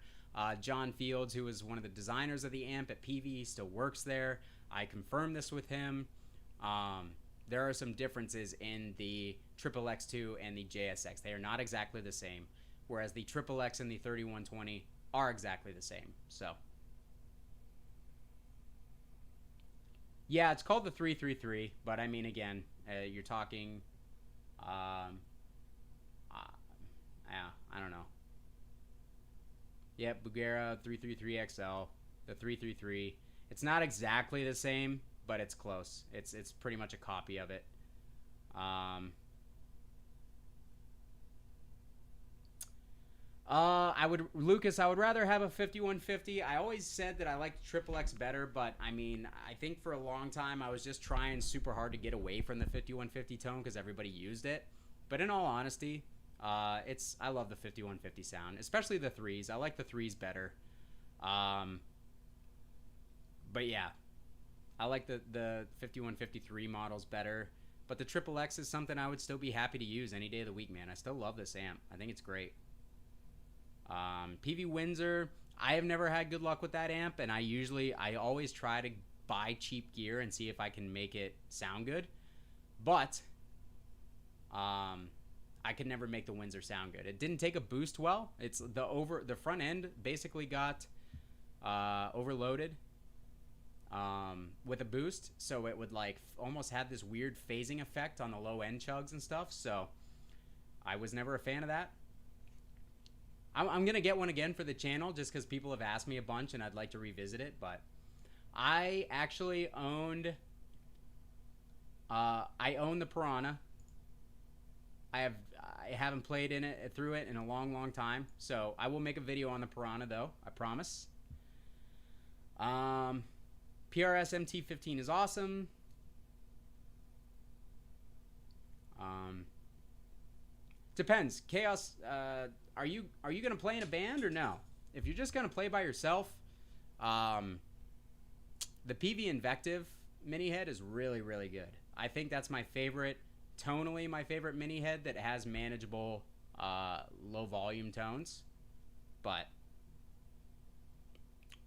John Fields, who was one of the designers of the amp at Peavey, still works there. I confirmed this with him. There are some differences in the Triple X2 and the JSX. They are not exactly the same, whereas the Triple X and the 3120 are exactly the same. So, yeah, it's called the 333, but I mean, again, you're talking, yeah, I don't know. Yeah, Bugera 333XL, the 333. It's not exactly the same, but it's close. It's pretty much a copy of it. I would rather have a 5150. I always said that I liked Triple X better, but I mean, I think for a long time I was just trying super hard to get away from the 5150 tone because everybody used it. But in all honesty, I love the 5150 sound, especially the threes. I like the threes better. But yeah, I like the 5153 models better. But the Triple X is something I would still be happy to use any day of the week, man. I still love this amp. I think it's great. Peavey Windsor, I have never had good luck with that amp, and I always try to buy cheap gear and see if I can make it sound good. But I could never make the Windsor sound good. It didn't take a boost well. It's the front end basically got overloaded with a boost, so it would like almost have this weird phasing effect on the low end chugs and stuff. So I was never a fan of that. I'm gonna get one again for the channel just because people have asked me a bunch and I'd like to revisit it. But I actually owned the Piranha. I haven't played through it in a long time, so I will make a video on the Piranha though, I promise. PRS MT15 is awesome. Depends. Chaos, are you gonna play in a band or no? If you're just gonna play by yourself, the Peavey Invective mini head is really good. I think that's my favorite, tonally my favorite mini head that has manageable low volume tones. But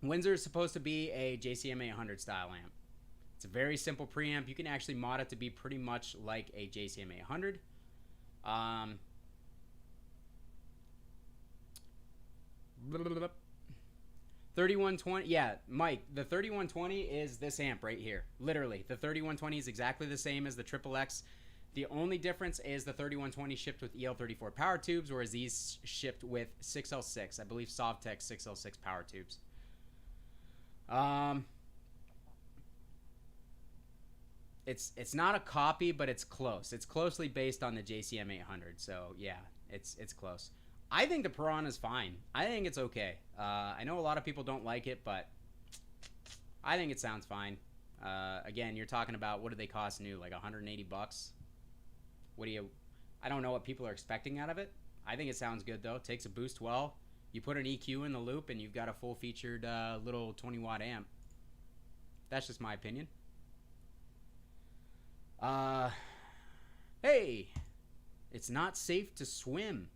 Windsor is supposed to be a JCM 800 style amp. It's a very simple preamp. You can actually mod it to be pretty much like a JCM 800. 3120, yeah, Mike, the 3120 is this amp right here. Literally, the 3120 is exactly the same as the Triple X. The only difference is the 3120 shipped with EL34 power tubes, whereas these shipped with 6L6. I believe Sovtech 6L6 power tubes. it's not a copy, but it's close. It's closely based on the JCM 800. So yeah, it's close. I think the Piranha's fine. I think it's okay. I know a lot of people don't like it, but I think it sounds fine. Again, you're talking about, what do they cost new? Like 180 bucks? What do you... I don't know what people are expecting out of it. I think it sounds good, though. Takes a boost well. You put an EQ in the loop, and you've got a full-featured little 20-watt amp. That's just my opinion. Hey! It's not safe to swim.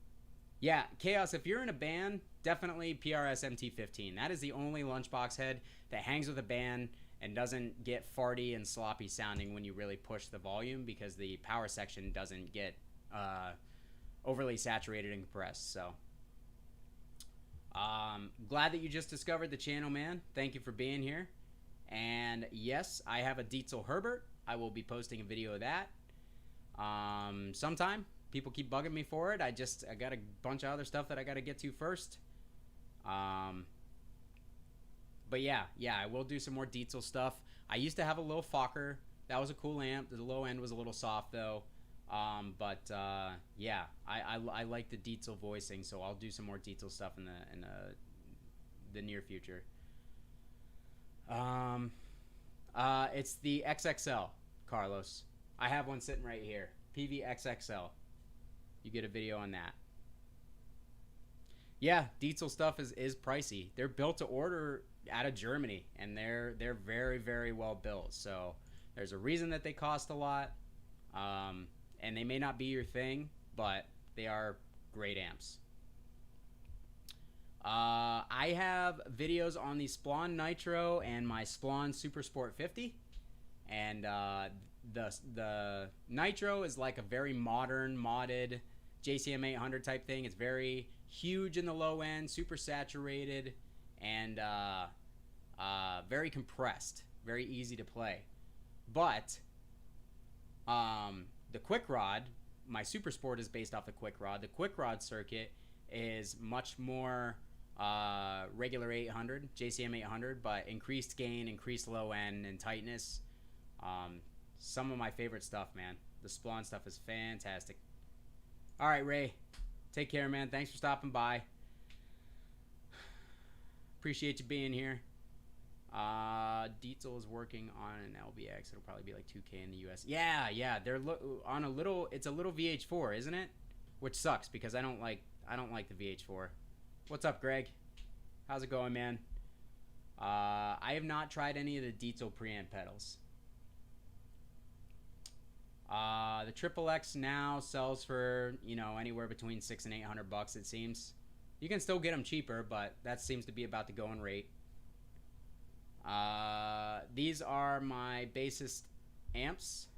Yeah, Chaos, if you're in a band, definitely PRS MT15. That is the only lunchbox head that hangs with a band and doesn't get farty and sloppy sounding when you really push the volume, because the power section doesn't get overly saturated and compressed. So glad that you just discovered the channel, man. Thank you for being here. And yes, I have a Dietzel Herbert. I will be posting a video of that sometime. People keep bugging me for it. I got a bunch of other stuff that I got to get to first. But yeah, I will do some more Dietzel stuff. I used to have a little Fokker. That was a cool amp. The low end was a little soft though. Yeah, I like the Dietzel voicing, so I'll do some more Dietzel stuff in the near future. It's the XXL, Carlos. I have one sitting right here. Peavey XXL. You get a video on that. Yeah, Dietzel stuff is pricey. They're built to order out of Germany, and they're very, very well built. So there's a reason that they cost a lot, and they may not be your thing, but they are great amps. I have videos on the Splon Nitro and my Splon Super Sport 50, and the Nitro is like a very modern, modded JCM 800 type thing. It's very huge in the low end, super saturated, and very compressed, very easy to play. But the Quick Rod, my Super Sport is based off the Quick Rod. The Quick Rod circuit is much more regular 800, JCM 800, but increased gain, increased low end, and tightness. Some of my favorite stuff, man. The Splon stuff is fantastic. All right, Ray. Take care, man. Thanks for stopping by. Appreciate you being here. Dietzel is working on an LBX. It'll probably be like 2K in the US. Yeah. They're on a little. It's a little VH4, isn't it? Which sucks because I don't like the VH4. What's up, Greg? How's it going, man? I have not tried any of the Dietzel preamp pedals. The Triple X now sells for, anywhere between $600 and $800, it seems. You can still get them cheaper, but that seems to be about the going rate. These are my bassist amps.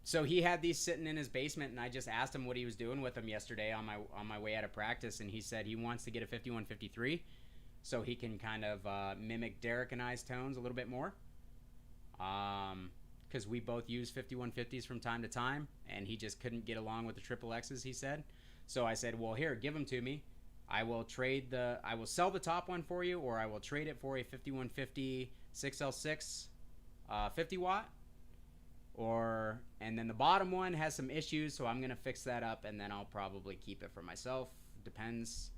So he had these sitting in his basement, and I just asked him what he was doing with them yesterday on my way out of practice, and he said he wants to get a 5153 so he can kind of mimic Derek and I's tones a little bit more. Because we both use 5150s from time to time, and he just couldn't get along with the Triple X's, he said. So I said, well, here, give them to me. I will sell the top one for you, or I will trade it for a 5150 6L6 50 watt. And then the bottom one has some issues, so I'm going to fix that up, and then I'll probably keep it for myself. Depends.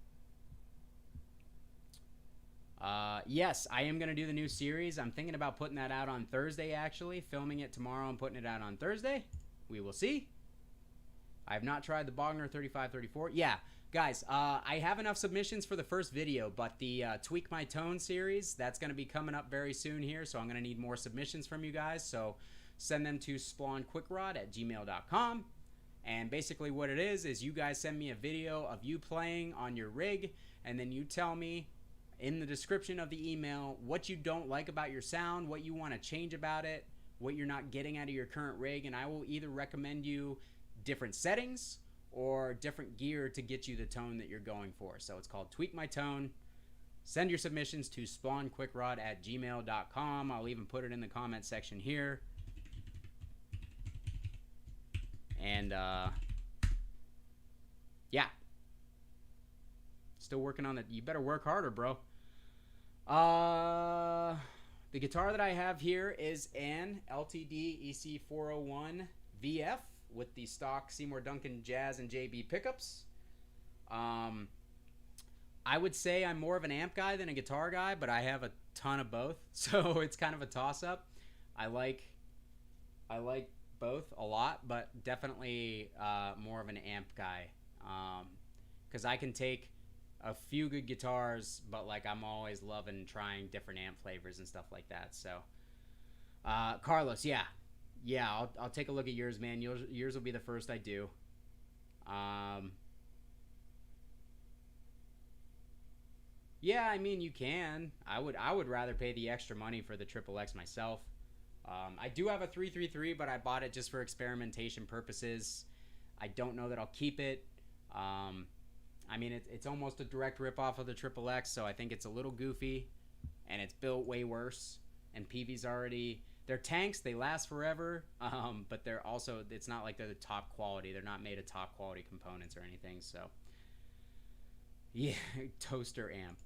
Yes, I am going to do the new series. I'm thinking about putting that out on Thursday, actually. Filming it tomorrow and putting it out on Thursday. We will see. I have not tried the Bogner 3534. Yeah, guys, I have enough submissions for the first video, but the Tweak My Tone series, that's going to be coming up very soon here, so I'm going to need more submissions from you guys. So send them to splonquickrod@gmail.com. And basically what it is you guys send me a video of you playing on your rig, and then you tell me in the description of the email what you don't like about your sound, what you want to change about it, what you're not getting out of your current rig, and I will either recommend you different settings or different gear to get you the tone that you're going for. So it's called Tweak My Tone. Send your submissions to splonquickrod@gmail.com. I'll even put it in the comment section here. And yeah, still working on it. You better work harder, bro. Uh, the guitar that I have here is an LTD EC401 VF with the stock Seymour Duncan Jazz and JB pickups. Um, I would say I'm more of an amp guy than a guitar guy, but I have a ton of both, so it's kind of a toss-up. I like I like both a lot, but definitely more of an amp guy. Because I can take a few good guitars, but like I'm always loving trying different amp flavors and stuff like that. So, Carlos, yeah, I'll take a look at yours, man. Yours will be the first I do. Um, yeah, I mean you can. I would rather pay the extra money for the Triple X myself. I do have a 333, but I bought it just for experimentation purposes. I don't know that I'll keep it. Um, I mean, it's almost a direct ripoff of the Triple X, so I think it's a little goofy, and it's built way worse. And Peavey's already they're tanks. They last forever, but they're also it's not like they're the top quality. They're not made of top quality components or anything. So yeah, toaster amp.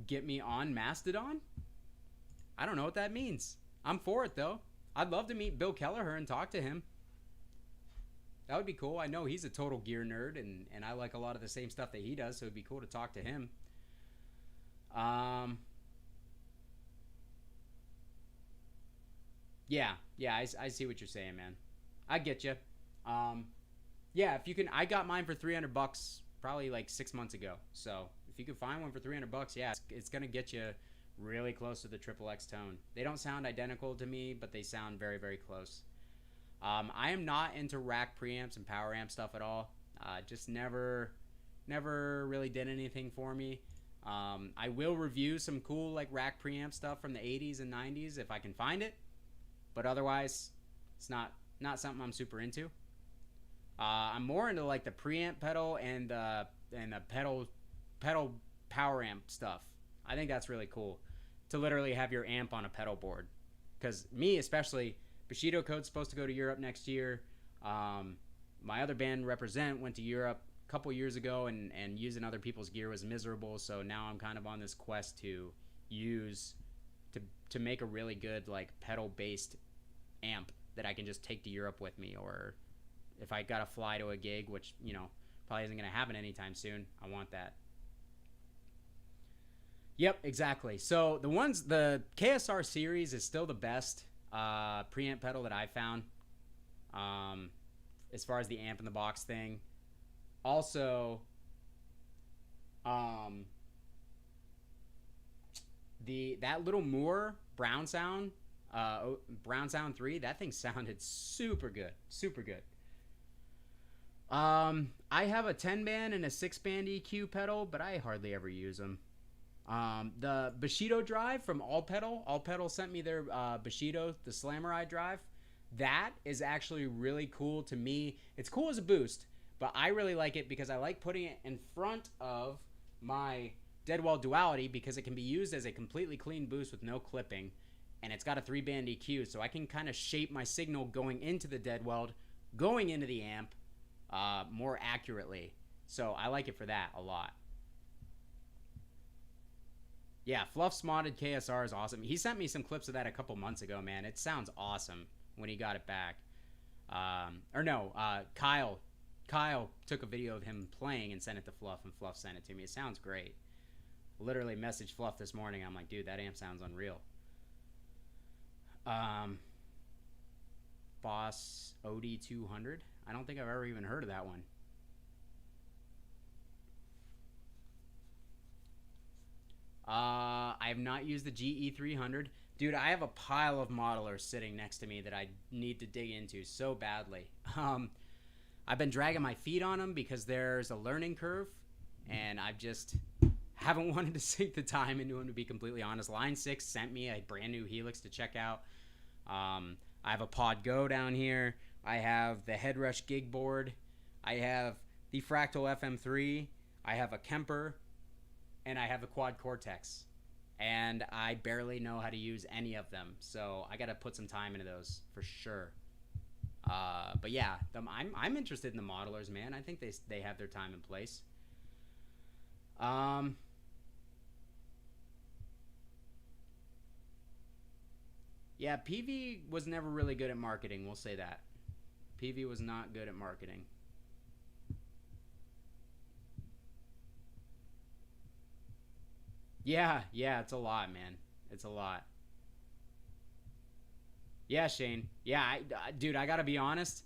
Get me on Mastodon? I don't know what that means. I'm for it though. I'd love to meet Bill Kelleher and talk to him. That would be cool. I know he's a total gear nerd, and I like a lot of the same stuff that he does, so it'd be cool to talk to him. Um, yeah, I see what you're saying, man. I get you. Um, yeah, if you can, I got mine for $300 probably like 6 months ago. So if you can find one for $300, yeah, it's gonna get you really close to the Triple X tone. They don't sound identical to me, but they sound very, very close. I am not into rack preamps and power amp stuff at all. Just never really did anything for me. I will review some cool like rack preamp stuff from the 80s and 90s if I can find it, but otherwise, it's not something I'm super into. I'm more into like the preamp pedal and the pedal power amp stuff. I think that's really cool to literally have your amp on a pedal board. Because me especially, Bushido Code's supposed to go to Europe next year. My other band, Represent, went to Europe a couple years ago, and using other people's gear was miserable. So now I'm kind of on this quest to use to make a really good like pedal based amp that I can just take to Europe with me, or if I gotta fly to a gig, which probably isn't gonna happen anytime soon. I want that. Yep, exactly. So the KSR series is still the best preamp pedal that I found. Um, as far as the amp in the box thing. Also, um, the that little Moore Brown Sound 3, that thing sounded super good, super good. I have a 10 band and a 6 band EQ pedal, but I hardly ever use them. The Bushido drive from All Pedal sent me their Bushido, the Slamerai drive. That is actually really cool to me. It's cool as a boost, but I really like it because I like putting it in front of my Deadwall Duality because it can be used as a completely clean boost with no clipping, and it's got a 3 band EQ, so I can kind of shape my signal going into the Deadwall, going into the amp more accurately. So I like it for that a lot. Yeah, Fluff's modded KSR is awesome. He sent me some clips of that a couple months ago, man. It sounds awesome when he got it back. Or no, Kyle. Kyle took a video of him playing and sent it to Fluff, and Fluff sent it to me. It sounds great. Literally messaged Fluff this morning. I'm like, dude, that amp sounds unreal. Um, Boss OD200. I don't think I've ever even heard of that one. I have not used the GE300. Dude, I have a pile of modelers sitting next to me that I need to dig into so badly. I've been dragging my feet on them because there's a learning curve, and I've just haven't wanted to sink the time into them, to be completely honest. Line 6 sent me a brand new Helix to check out. I have a Pod Go down here. I have the Headrush gig board. I have the Fractal FM3. I have a Kemper, and I have a Quad Cortex. And I barely know how to use any of them, so I got to put some time into those for sure. But yeah, I'm interested in the modelers, man. I think they have their time and place. Yeah, Peavey was never really good at marketing. We'll say that. Peavey was not good at marketing. Yeah, it's a lot, man. It's a lot. Yeah, Shane. Yeah, dude, I gotta be honest.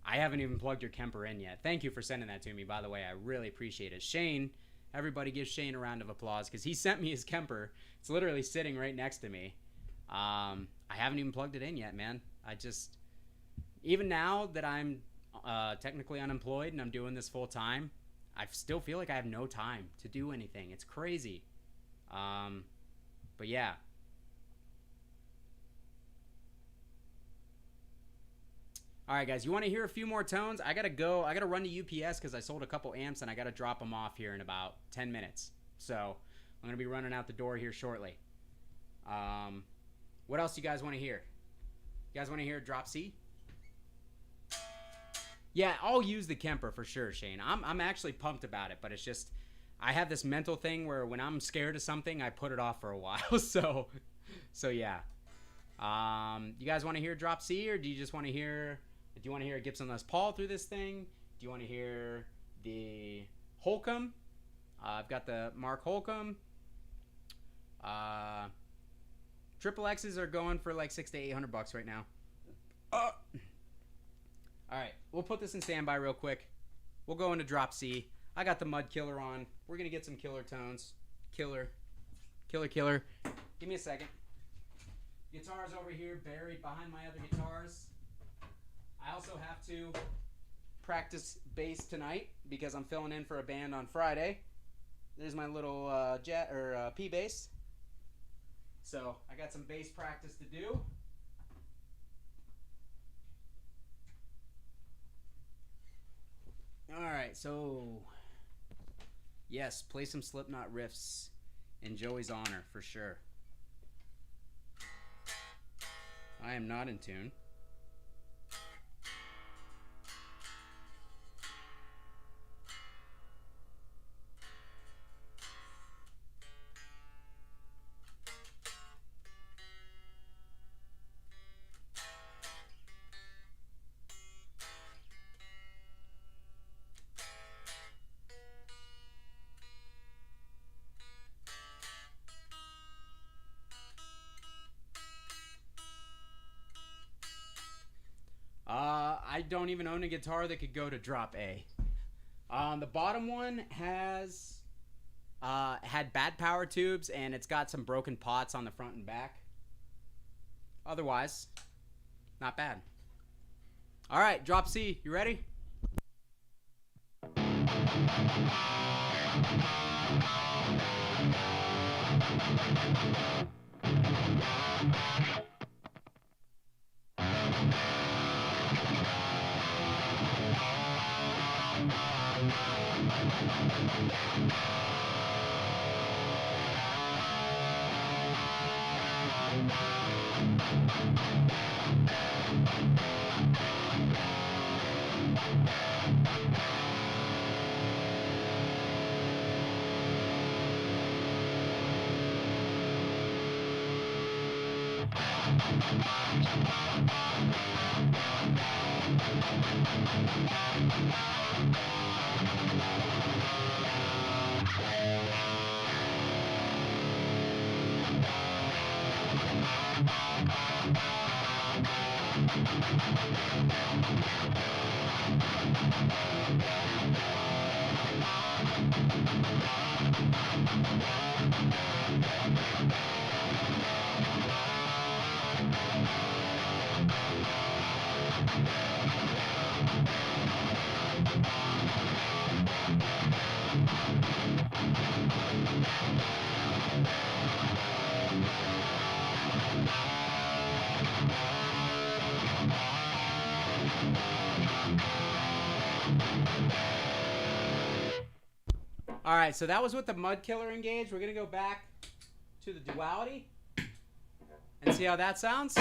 I haven't even plugged your Kemper in yet. Thank you for sending that to me, by the way. I really appreciate it. Shane, everybody give Shane a round of applause because he sent me his Kemper. It's literally sitting right next to me. I haven't even plugged it in yet, man. Even now that I'm technically unemployed and I'm doing this full time, I still feel like I have no time to do anything. It's crazy. But yeah. All right, guys, you want to hear a few more tones? I got to go. I got to run to UPS because I sold a couple amps and I got to drop them off here in about 10 minutes. So I'm going to be running out the door here shortly. What else do you guys want to hear? You guys want to hear Drop C? Yeah, I'll use the Kemper for sure, Shane. I'm actually pumped about it, but it's just I have this mental thing where when I'm scared of something, I put it off for a while. So yeah. You guys want to hear Drop C, or do you just want to hear? Do you want to hear a Gibson Les Paul through this thing? Do you want to hear the Holcomb? I've got the Mark Holcomb. Triple X's are going for like $600 to $800 right now. All right, we'll put this in standby real quick. We'll go into Drop C. I got the Mud Killer on. We're gonna get some killer tones. Killer. Give me a second. Guitars over here buried behind my other guitars. I also have to practice bass tonight because I'm filling in for a band on Friday. There's my little P bass. So I got some bass practice to do. All right, so yes, play some Slipknot riffs in Joey's honor for sure. I am not in tune. I don't even own a guitar that could go to drop A. The bottom one has had bad power tubes and it's got some broken pots on the front and back. Otherwise, not bad. All right, drop C. You ready? All right, so that was with the Mud Killer engaged. We're going to go back to the Duality and see how that sounds.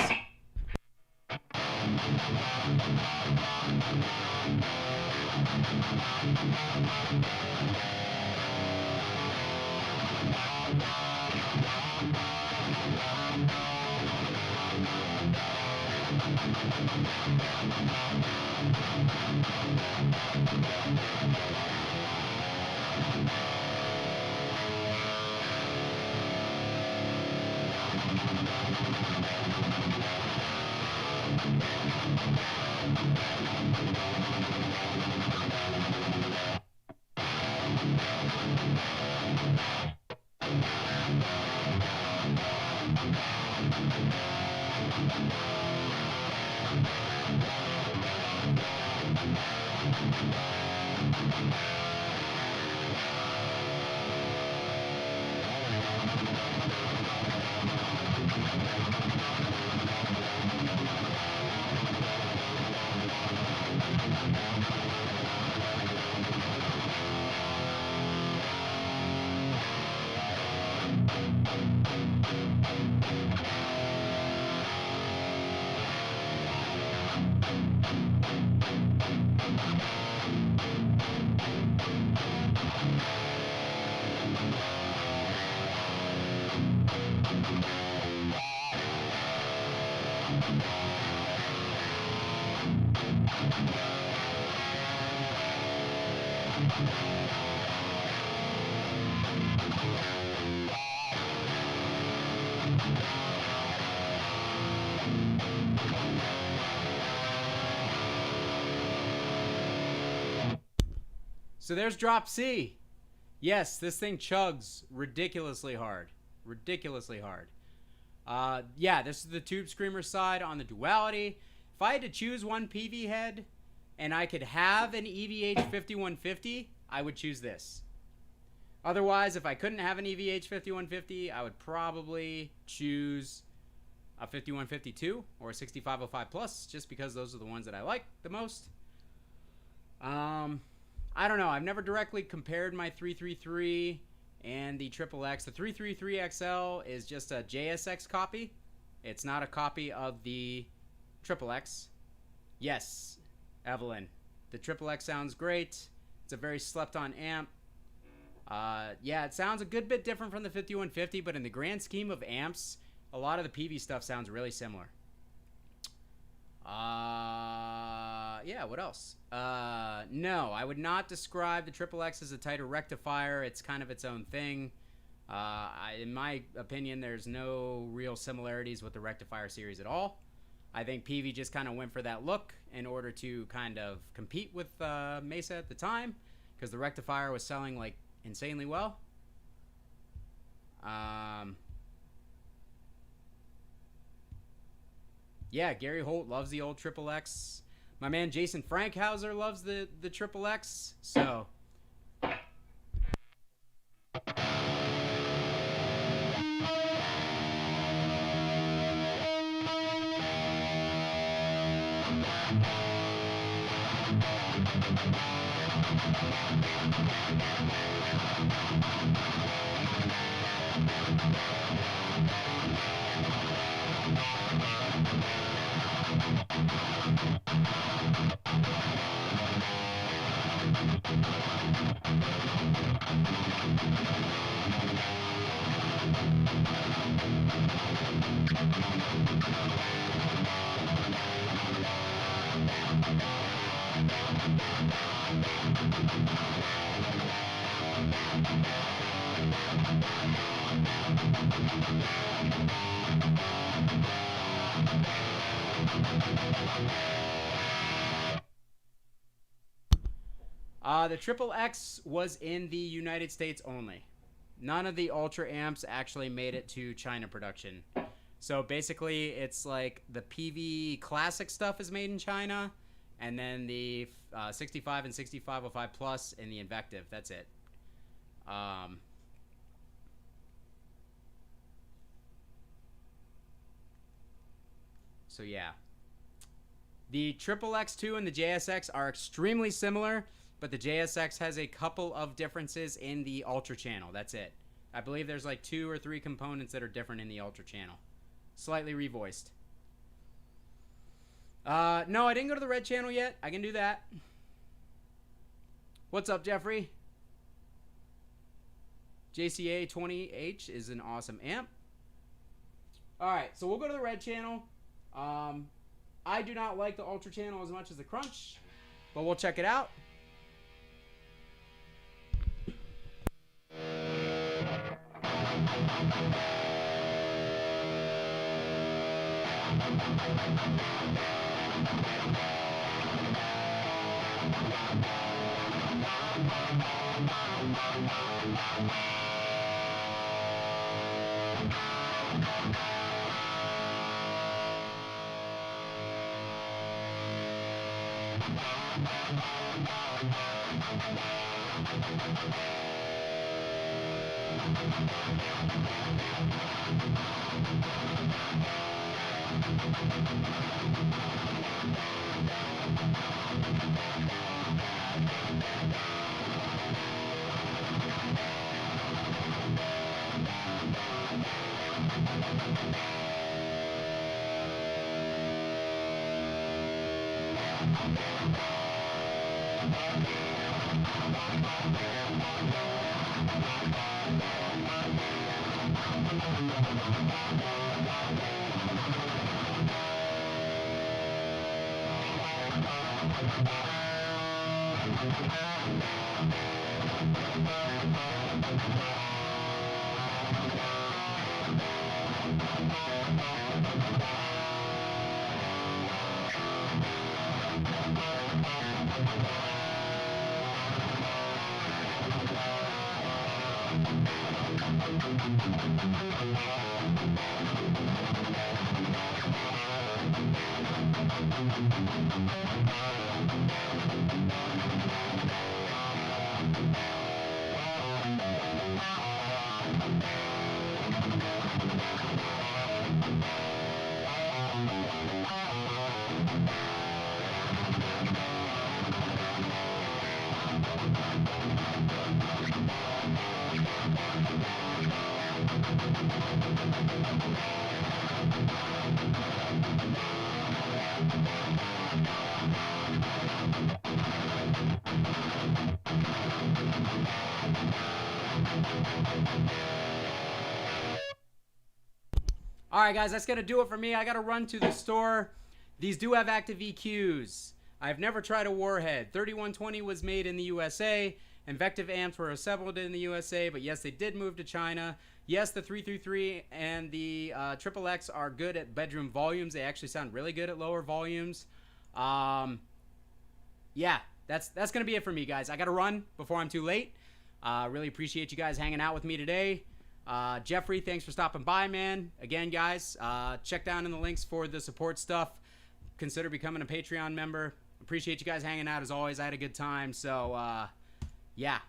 So there's drop C. Yes, this thing chugs ridiculously hard. Ridiculously hard. Yeah, this is the Tube Screamer side on the Duality. If I had to choose one Peavey head and I could have an EVH 5150, I would choose this. Otherwise, if I couldn't have an EVH 5150, I would probably choose a 5152 or a 6505 Plus, just because those are the ones that I like the most. I don't know. I've never directly compared my 333 and the XXX. The 333 XL is just a JSX copy. It's not a copy of the XXX. Yes, Evelyn. The XXX sounds great. It's a very slept-on amp. Yeah, it sounds a good bit different from the 5150, but in the grand scheme of amps, a lot of the Peavey stuff sounds really similar. Yeah, what else? No, I would not describe the XXX as a tighter rectifier. It's kind of its own thing. In my opinion, there's no real similarities with the rectifier series at all. I think Peavey just kind of went for that look in order to kind of compete with Mesa at the time, because the rectifier was selling like insanely well. Yeah, Gary Holt loves the old XXX. My man Jason Frankhauser loves the XXX. So the XXX was in the United States only. None of the Ultra amps actually made it to China production. So basically, it's like the Peavey Classic stuff is made in China, and then the 65 and 6505 Plus and the Invective. That's it. So yeah. The XXX2 and the JSX are extremely similar, but the JSX has a couple of differences in the Ultra channel. That's it. I believe there's like 2 or 3 components that are different in the Ultra channel. Slightly revoiced. No, I didn't go to the red channel yet. I can do that. What's up, Jeffrey? JCA 20H is an awesome amp. Alright, so we'll go to the red channel. I do not like the ultra channel as much as the crunch, but we'll check it out. All right, guys, that's going to do it for me. I got to run to the store. These do have active EQs. I've never tried a Warhead. 3120 was made in the USA. Invective amps were assembled in the USA, but yes, they did move to China. Yes, the 333 and the Triple X are good at bedroom volumes. They actually sound really good at lower volumes. Yeah, that's going to be it for me, guys. I got to run before I'm too late. Really appreciate you guys hanging out with me today. Jeffrey, thanks for stopping by, man. Again, guys, check down in the links for the support stuff. Consider becoming a Patreon member. Appreciate you guys hanging out as always. I had a good time. So, yeah,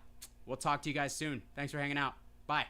we'll talk to you guys soon. Thanks for hanging out. Bye.